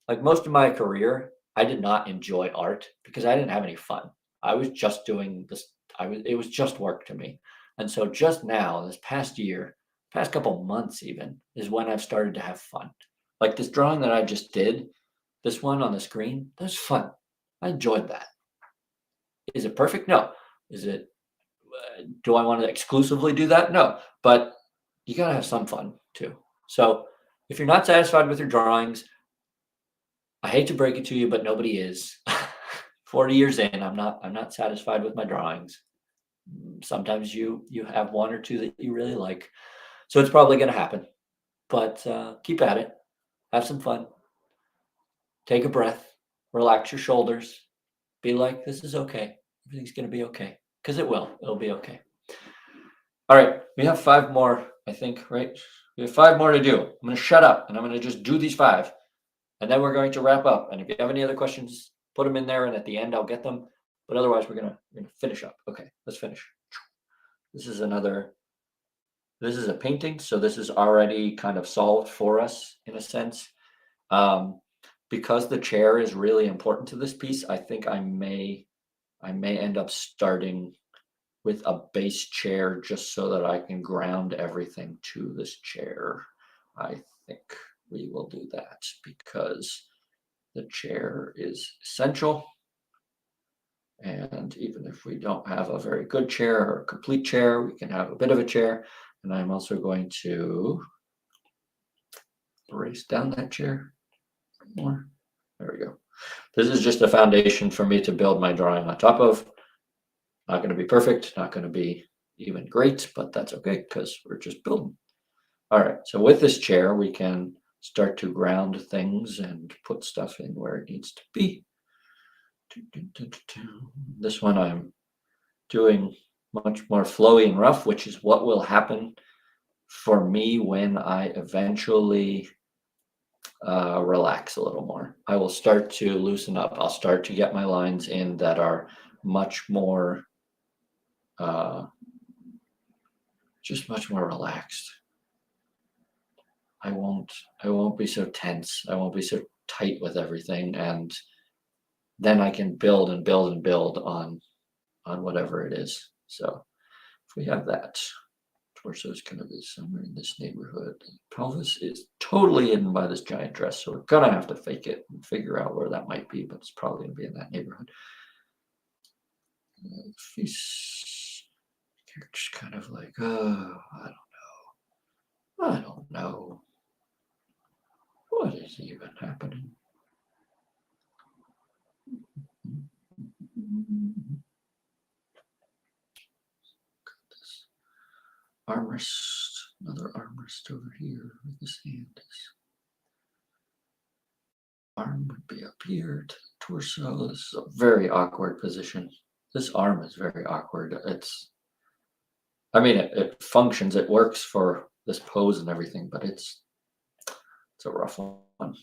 Like most of my career, I did not enjoy art because I didn't have any fun. I was just doing this. It was just work to me. And so just now, this past year, past couple months even, is when I've started to have fun. Like this drawing that I just did, this one on the screen, that's fun. I enjoyed that. Is it perfect? No. Is it, do I want to exclusively do that? No. But you got to have some fun too. So if you're not satisfied with your drawings, I hate to break it to you, but nobody is. 40 years in, I'm not satisfied with my drawings. Sometimes you have one or two that you really like. So it's probably going to happen. But keep at it. Have some fun. Take a breath. Relax your shoulders. Be like, this is okay. Everything's going to be okay. Because it will. It'll be okay. All right. We have 5 more, I think, right? We have 5 more to do. I'm going to shut up and I'm going to just do these 5. And then we're going to wrap up. And if you have any other questions, put them in there. And at the end, I'll get them. But otherwise, we're gonna finish up. Okay, let's finish. This is a painting. So this is already kind of solved for us in a sense. Because the chair is really important to this piece, I think I may end up starting with a base chair just so that I can ground everything to this chair. I think we will do that because the chair is essential. And even if we don't have a very good chair or a complete chair, we can have a bit of a chair. And I'm also going to raise down that chair more. There we go. This is just a foundation for me to build my drawing on top of. Not going to be perfect, not going to be even great, but that's okay because we're just building. All right, so with this chair, we can start to ground things and put stuff in where it needs to be. This one I'm doing much more flowy and rough, which is what will happen for me when I eventually relax a little more. I will start to loosen up. I'll start to get my lines in that are much more, just much more relaxed. I won't be so tense. I won't be so tight with everything, and then I can build and build and build on whatever it is. So if we have that, torso is going to be somewhere in this neighborhood. Pelvis is totally hidden by this giant dress, so we're gonna have to fake it and figure out where that might be, but it's probably gonna be in that neighborhood. Face, just kind of like, oh, I don't know. What is even happening? Armrest, another armrest over here with this hand. Arm would be up here to the torso. This is a very awkward position. This arm is very awkward. It functions, it works for this pose and everything, but it's a rough one. This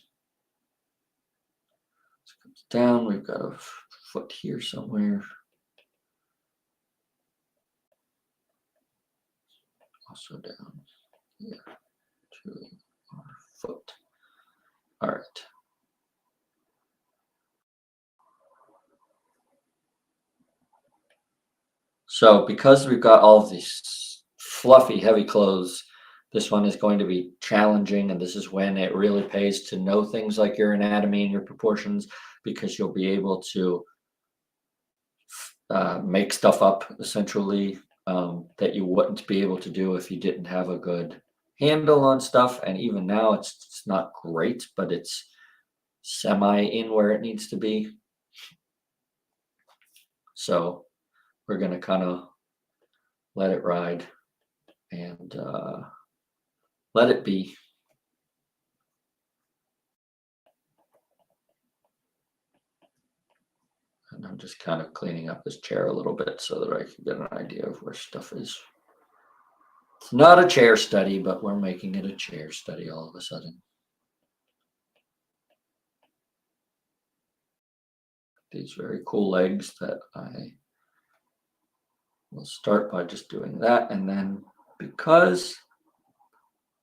comes down, we've got a foot here somewhere. Also down here to our foot. All right. So because we've got all of these fluffy, heavy clothes, this one is going to be challenging, and this is when it really pays to know things like your anatomy and your proportions, because you'll be able to make stuff up essentially that you wouldn't be able to do if you didn't have a good handle on stuff, and even now it's not great, but it's semi in where it needs to be. So we're going to kind of let it ride and let it be. And I'm just kind of cleaning up this chair a little bit so that I can get an idea of where stuff is. It's not a chair study, but we're making it a chair study all of a sudden. These very cool legs that I will start by just doing that. And then because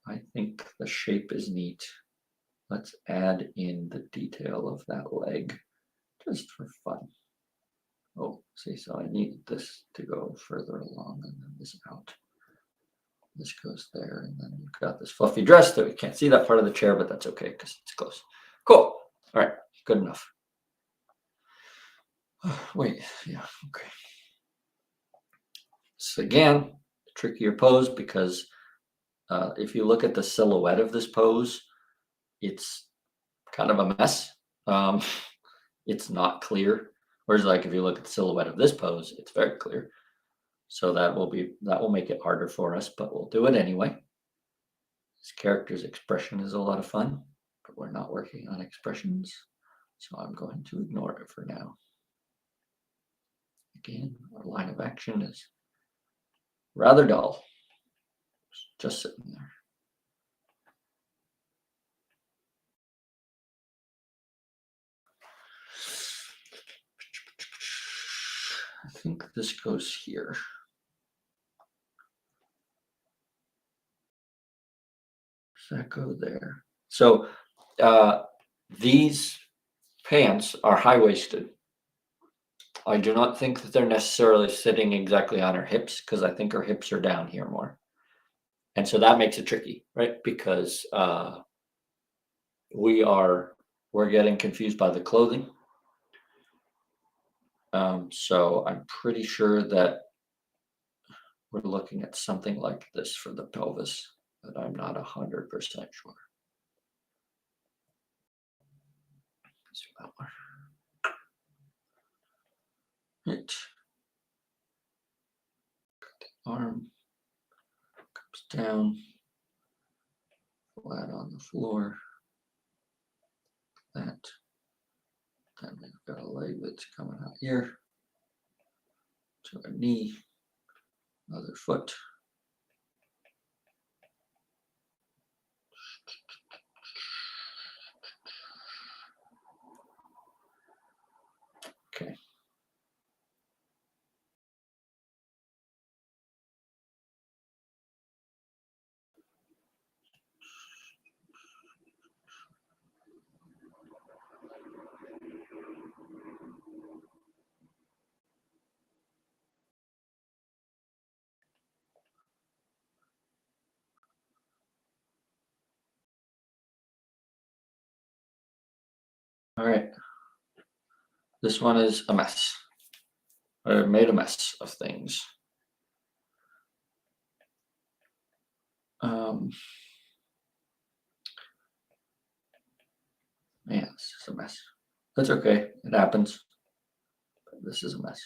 I think the shape is neat, let's add in the detail of that leg just for fun. Oh, see, so I need this to go further along and then this out. This goes there, and then you've got this fluffy dress that we can't see that part of the chair, but that's okay because it's close. Cool. All right, good enough. Wait, yeah, okay. So again, trickier pose because if you look at the silhouette of this pose, it's kind of a mess. It's not clear. Whereas like if you look at the silhouette of this pose, it's very clear. So that will make it harder for us, but we'll do it anyway. This character's expression is a lot of fun, but we're not working on expressions. So I'm going to ignore it for now. Again, our line of action is rather dull. Just sitting there. I think this goes here. Does that go there? So these pants are high-waisted. I do not think that they're necessarily sitting exactly on her hips because I think her hips are down here more. And so that makes it tricky, right? Because we're getting confused by the clothing. So I'm pretty sure that we're looking at something like this for the pelvis, but I'm not 100% sure. Let's do that one. Right. Arm comes down, flat on the floor. That. Then we've got a leg that's coming out here to a knee, other foot. Okay. All right. This one is a mess. I made a mess of things. Yeah, this is a mess. That's okay. It happens. But this is a mess.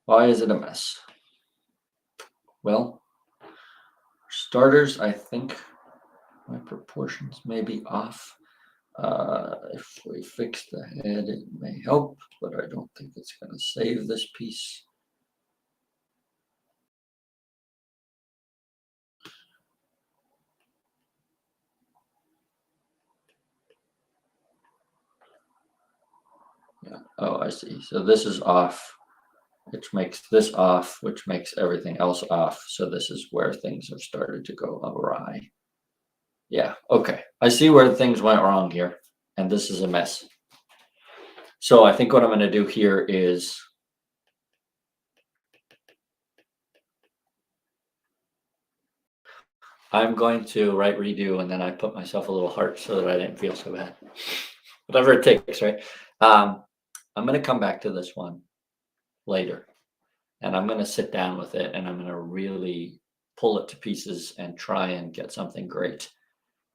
Why is it a mess? Well, for starters, I think my proportions may be off. If we fix the head, it may help, but I don't think it's going to save this piece. Yeah. Oh, I see. So this is off, which makes this off, which makes everything else off. So this is where things have started to go awry. Yeah, okay. I see where things went wrong here, and this is a mess. So I think what I'm going to do here is I'm going to write redo, and then I put myself a little heart so that I didn't feel so bad. Whatever it takes, right? I'm going to come back to this one. later. And I'm going to sit down with it and I'm going to really pull it to pieces and try and get something great.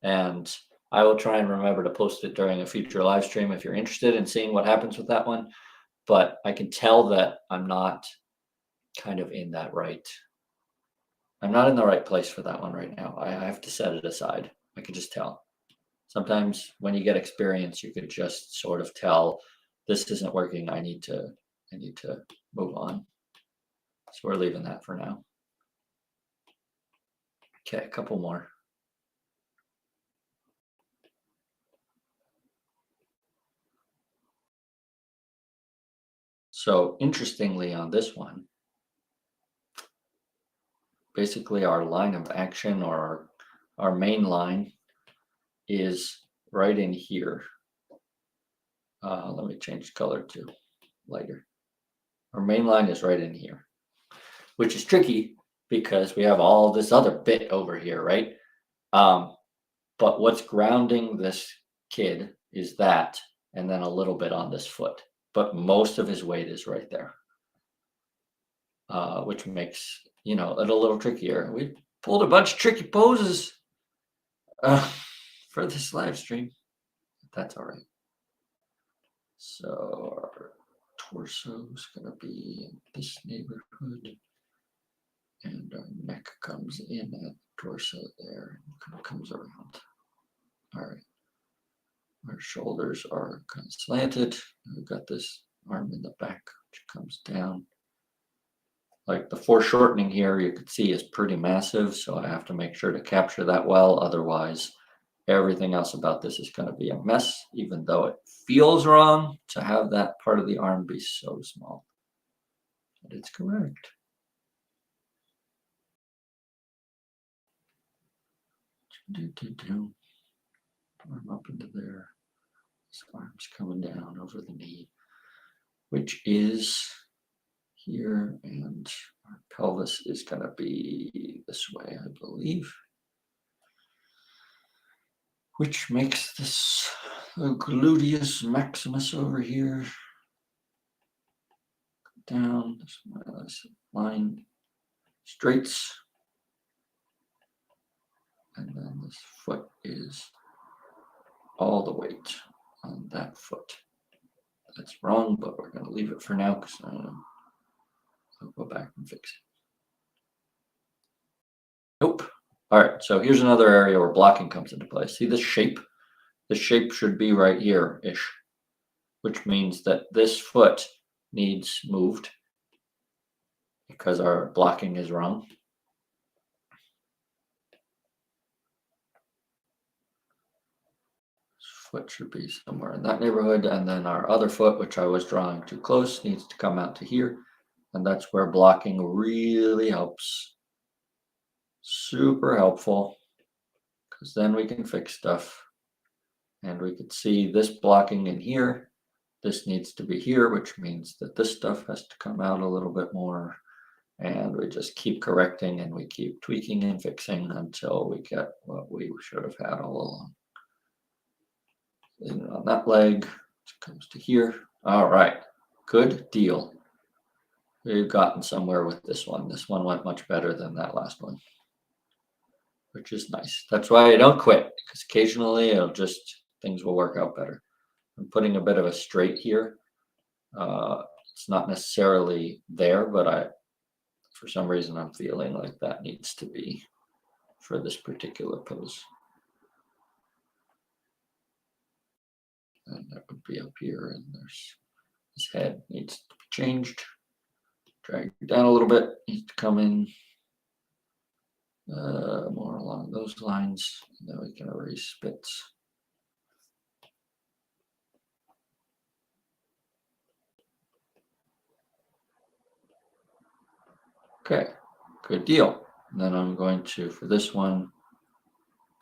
And I will try and remember to post it during a future live stream if you're interested in seeing what happens with that one. But I can tell that I'm not kind of in that right. I'm not in the right place for that one right now. I have to set it aside. I can just tell. Sometimes when you get experience, you could just sort of tell this isn't working. I need to move on. So we're leaving that for now. Okay, a couple more. So interestingly on this one, basically our line of action or our main line is right in here. Let me change the color to lighter. Our main line is right in here, which is tricky because we have all this other bit over here, right? But what's grounding this kid is that, and then a little bit on this foot. But most of his weight is right there, which makes, it a little trickier. We pulled a bunch of tricky poses for this live stream. That's all right. So our torso is going to be in this neighborhood. And our neck comes in at torso there and comes around. All right. Our shoulders are kind of slanted. We've got this arm in the back, which comes down. Like the foreshortening here, you could see is pretty massive. So I have to make sure to capture that well. Otherwise, everything else about this is going to be a mess, even though it feels wrong to have that part of the arm be so small. But it's correct. Arm up into there. This arm's coming down over the knee, which is here, and our pelvis is going to be this way, I believe, which makes this gluteus maximus over here down this line straights, and then this foot is all the weight on that foot. That's wrong, but we're going to leave it for now because I'll go back and fix it. Nope. All right, so here's another area where blocking comes into play. See this shape? The shape should be right here-ish, which means that this foot needs moved because our blocking is wrong. Foot should be somewhere in that neighborhood, and then our other foot, which I was drawing too close, needs to come out to here, and that's where blocking really helps. Super helpful, because then we can fix stuff, and we could see this blocking in here. This needs to be here, which means that this stuff has to come out a little bit more, and we just keep correcting and we keep tweaking and fixing until we get what we should have had all along. And on that leg, it comes to here. All right, good deal. We've gotten somewhere with this one. This one went much better than that last one, which is nice. That's why I don't quit, because occasionally things will work out better. I'm putting a bit of a straight here. It's not necessarily there, but for some reason, I'm feeling like that needs to be for this particular pose. And that would be up here, and there's his head needs to be changed. Drag it down a little bit, needs to come in more along those lines, and then we can erase bits. Okay, good deal. And then I'm going to, for this one,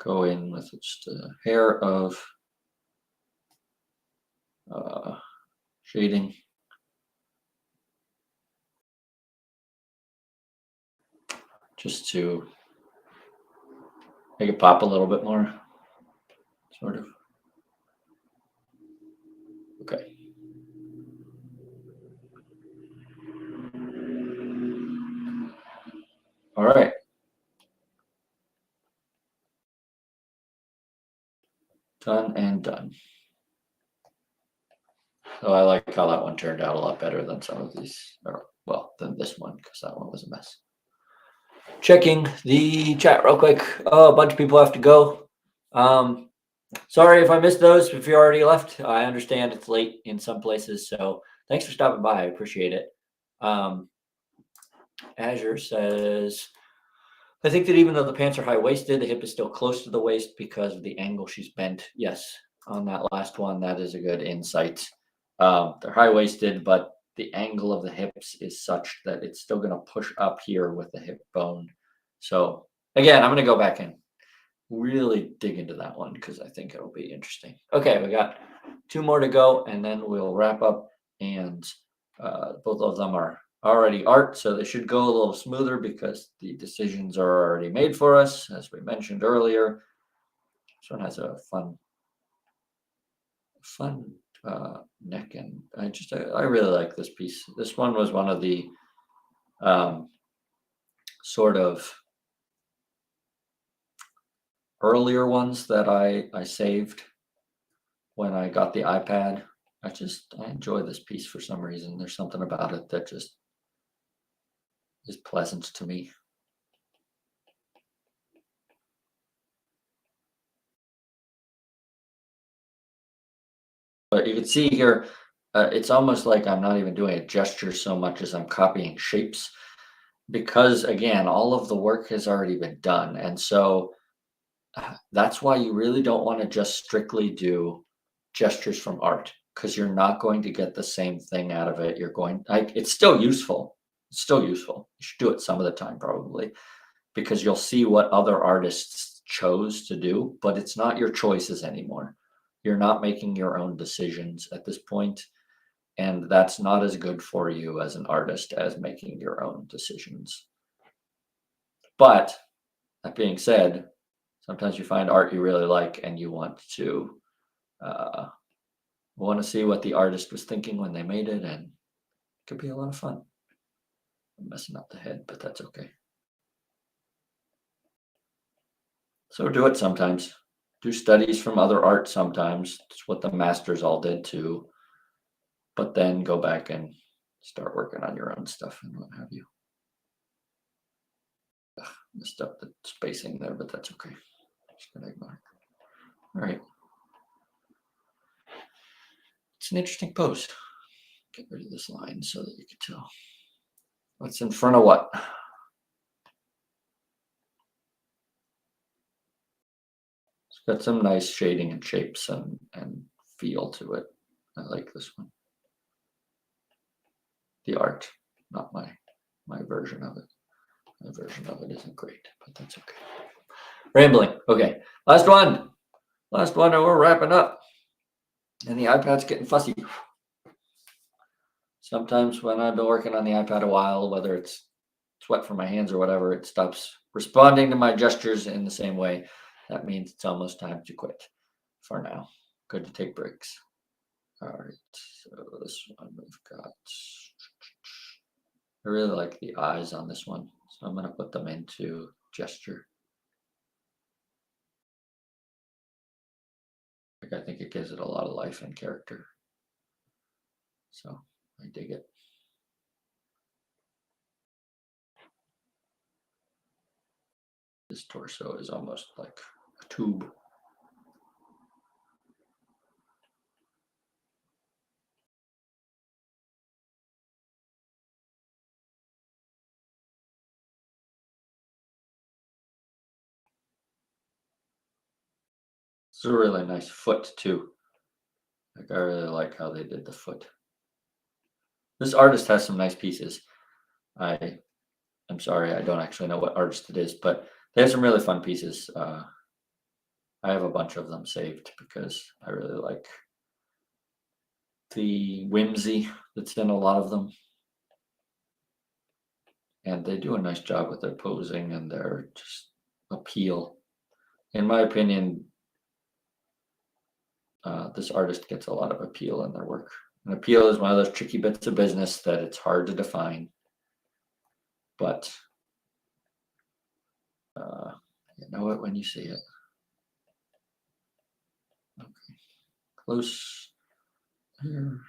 go in with just a hair of shading. Just to make it pop a little bit more, sort of. Okay. Done and done. So I like how that one turned out a lot better than some of these, or well, than this one, because that one was a mess. Checking the chat real quick. Oh, a bunch of people have to go. Sorry if I missed those. If you already left, I understand it's late in some places. So thanks for stopping by. I appreciate it. Azure says, I think that even though the pants are high-waisted, the hip is still close to the waist because of the angle she's bent. Yes, on that last one, that is a good insight. They're high-waisted, but the angle of the hips is such that it's still going to push up here with the hip bone. So again, I'm going to go back and really dig into that one because I think it'll be interesting. Okay, we got 2 more to go, and then we'll wrap up. And both of them are already art, so they should go a little smoother because the decisions are already made for us, as we mentioned earlier. This one has a fun neck, and I really like this piece. This one was one of the sort of earlier ones that I saved when I got the iPad. I enjoy this piece for some reason. There's something about it that just is pleasant to me. But you can see here, it's almost like I'm not even doing a gesture so much as I'm copying shapes because, again, all of the work has already been done. And so that's why you really don't want to just strictly do gestures from art because you're not going to get the same thing out of it. It's still useful. It's still useful. You should do it some of the time probably because you'll see what other artists chose to do, but it's not your choices anymore. You're not making your own decisions at this point, and that's not as good for you as an artist as making your own decisions. But that being said, sometimes you find art you really like and you want to see what the artist was thinking when they made it, and it could be a lot of fun. I'm messing up the head, but that's okay. So do it sometimes. Do studies from other art sometimes. It's what the masters all did too. But then go back and start working on your own stuff and what have you. Messed up the spacing there, but that's okay. Just gonna ignore it. All right. It's an interesting pose. Get rid of this line so that you can tell what's in front of what. It's got some nice shading and shapes and feel to it. I like this one. The art, not my version of it. My version of it isn't great, but that's okay. Rambling. Okay, last one, and we're wrapping up. And the iPad's getting fussy. Sometimes when I've been working on the iPad a while, whether it's sweat from my hands or whatever, it stops responding to my gestures in the same way. That means it's almost time to quit for now. Good to take breaks. All right, so this one we've got. I really like the eyes on this one, so I'm going to put them into gesture. I think it gives it a lot of life and character. So I dig it. This torso is almost like a tube. It's a really nice foot too. Like I really like how they did the foot. This artist has some nice pieces. I'm sorry, I don't actually know what artist it is, but they have some really fun pieces. I have a bunch of them saved because I really like the whimsy that's in a lot of them. And they do a nice job with their posing and their just appeal. In my opinion, this artist gets a lot of appeal in their work. And appeal is one of those tricky bits of business that it's hard to define. But you know it when you see it. close here,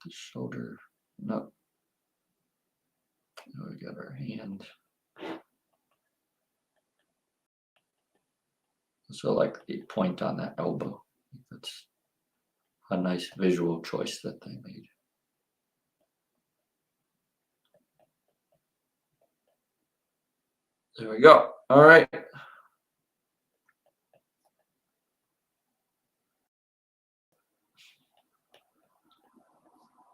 the shoulder. No, we got our hand. So like the point on that elbow. That's a nice visual choice that they made. There we go. All right.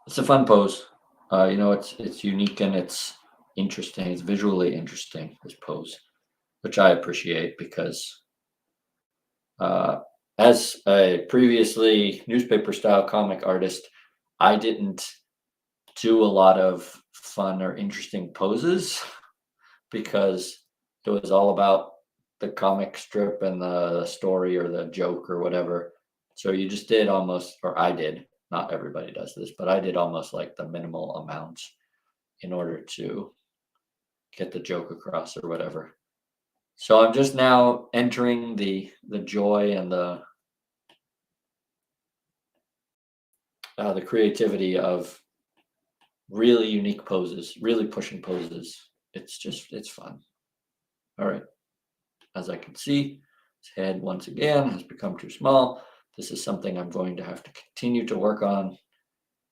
It's a fun pose. It's unique and it's interesting. It's visually interesting, this pose, which I appreciate because uh, as a previously newspaper style comic artist, I didn't do a lot of fun or interesting poses because it was all about the comic strip and the story or the joke or whatever. So you just did almost, or I did, not everybody does this, but I did almost like the minimal amount in order to get the joke across or whatever. So I'm just now entering the joy and the creativity of really unique poses, really pushing poses. It's fun. All right. As I can see, his head once again has become too small. This is something I'm going to have to continue to work on.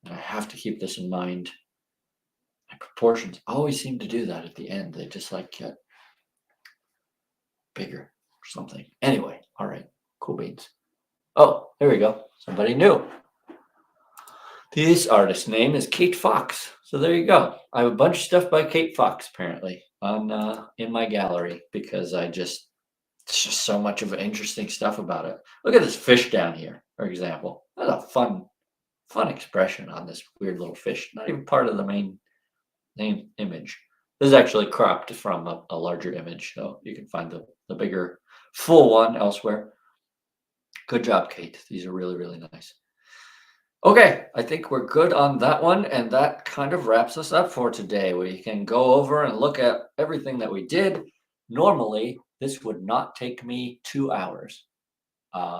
And I have to keep this in mind. My proportions always seem to do that at the end. They just like get bigger or something. Anyway, all right, cool beans. Oh, there we go. Somebody new. This artist's name is Kate Fox. So there you go. I have a bunch of stuff by Kate Fox apparently on in my gallery because it's just so much of interesting stuff about it. Look at this fish down here, for example. That's a fun expression on this weird little fish. Not even part of the main image. This is actually cropped from a larger image, so you can find the bigger full one elsewhere. Good job, Kate. These are really, really nice. Okay, I think we're good on that one, and that kind of wraps us up for today. We can go over and look at everything that we did. Normally, this would not take me 2 hours. There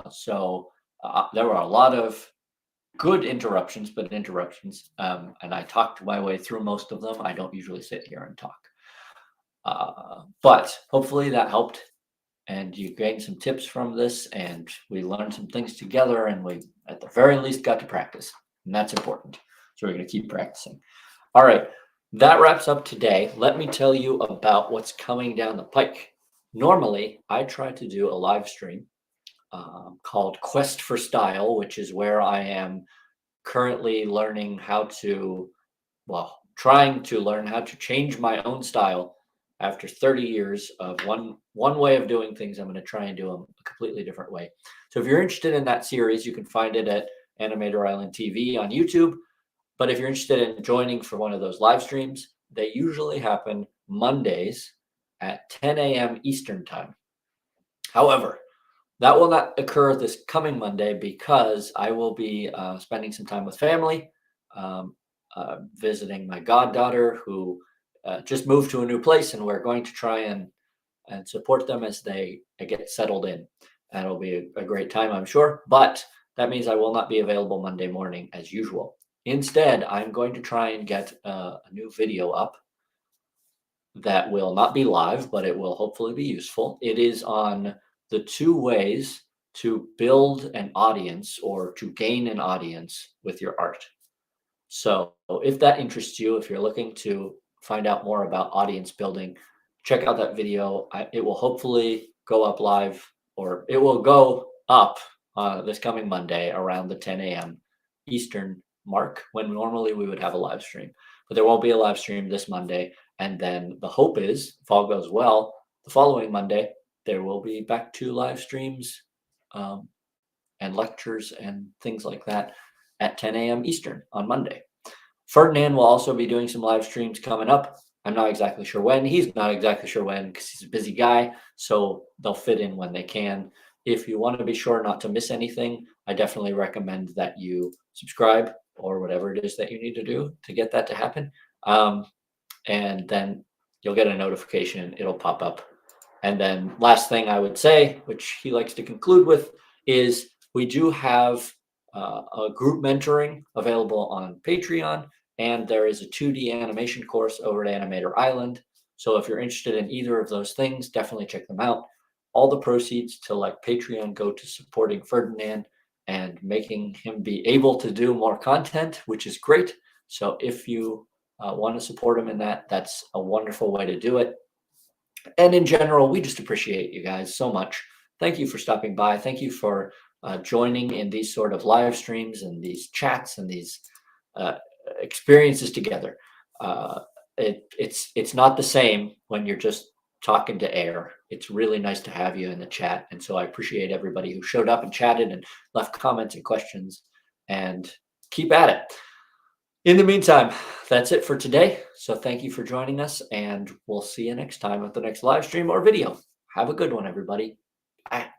were a lot of good interruptions, and I talked my way through most of them. I don't usually sit here and talk. But hopefully that helped and you gained some tips from this and we learned some things together and we at the very least got to practice. And that's important. So we're going to keep practicing. All right. That wraps up today. Let me tell you about what's coming down the pike. Normally, I try to do a live stream called Quest for Style, which is where I am currently learning trying to learn how to change my own style after 30 years of one way of doing things. I'm going to try and do them a completely different way. So if you're interested in that series, you can find it at Animator Island TV on YouTube. But if you're interested in joining for one of those live streams, they usually happen Mondays at 10 a.m. Eastern time. However, that will not occur this coming Monday because I will be spending some time with family, visiting my goddaughter who just moved to a new place, and we're going to try and support them as they get settled in. That'll be a great time, I'm sure. But that means I will not be available Monday morning as usual. Instead, I'm going to try and get a new video up that will not be live, but it will hopefully be useful. It is on the 2 ways to build an audience or to gain an audience with your art. So if that interests you, if you're looking to find out more about audience building, check out that video. It will hopefully go up live, or it will go up this coming Monday around the 10 a.m. Eastern mark, when normally we would have a live stream. But there won't be a live stream this Monday. And then the hope is, if all goes well, the following Monday, there will be back to live streams and lectures and things like that at 10 a.m. Eastern on Monday. Ferdinand will also be doing some live streams coming up. I'm not exactly sure when. He's not exactly sure when because he's a busy guy. So they'll fit in when they can. If you want to be sure not to miss anything, I definitely recommend that you subscribe or whatever it is that you need to do to get that to happen. And then you'll get a notification. It'll pop up. And then last thing I would say, which he likes to conclude with, is we do have a group mentoring available on Patreon, and there is a 2D animation course over at Animator Island. So if you're interested in either of those things, definitely check them out. All the proceeds to like Patreon go to supporting Ferdinand and making him be able to do more content, which is great. So if you want to support him in that, that's a wonderful way to do it. And in general, we just appreciate you guys so much. Thank you for stopping by. Thank you for joining in these sort of live streams and these chats and these uh, experiences together. Uh, it's not the same when you're just talking to air. It's really nice to have you in the chat, and so I appreciate everybody who showed up and chatted and left comments and questions. And keep at it. In the meantime, that's it for today. So thank you for joining us, and we'll see you next time at the next live stream or video. Have a good one, everybody. Bye.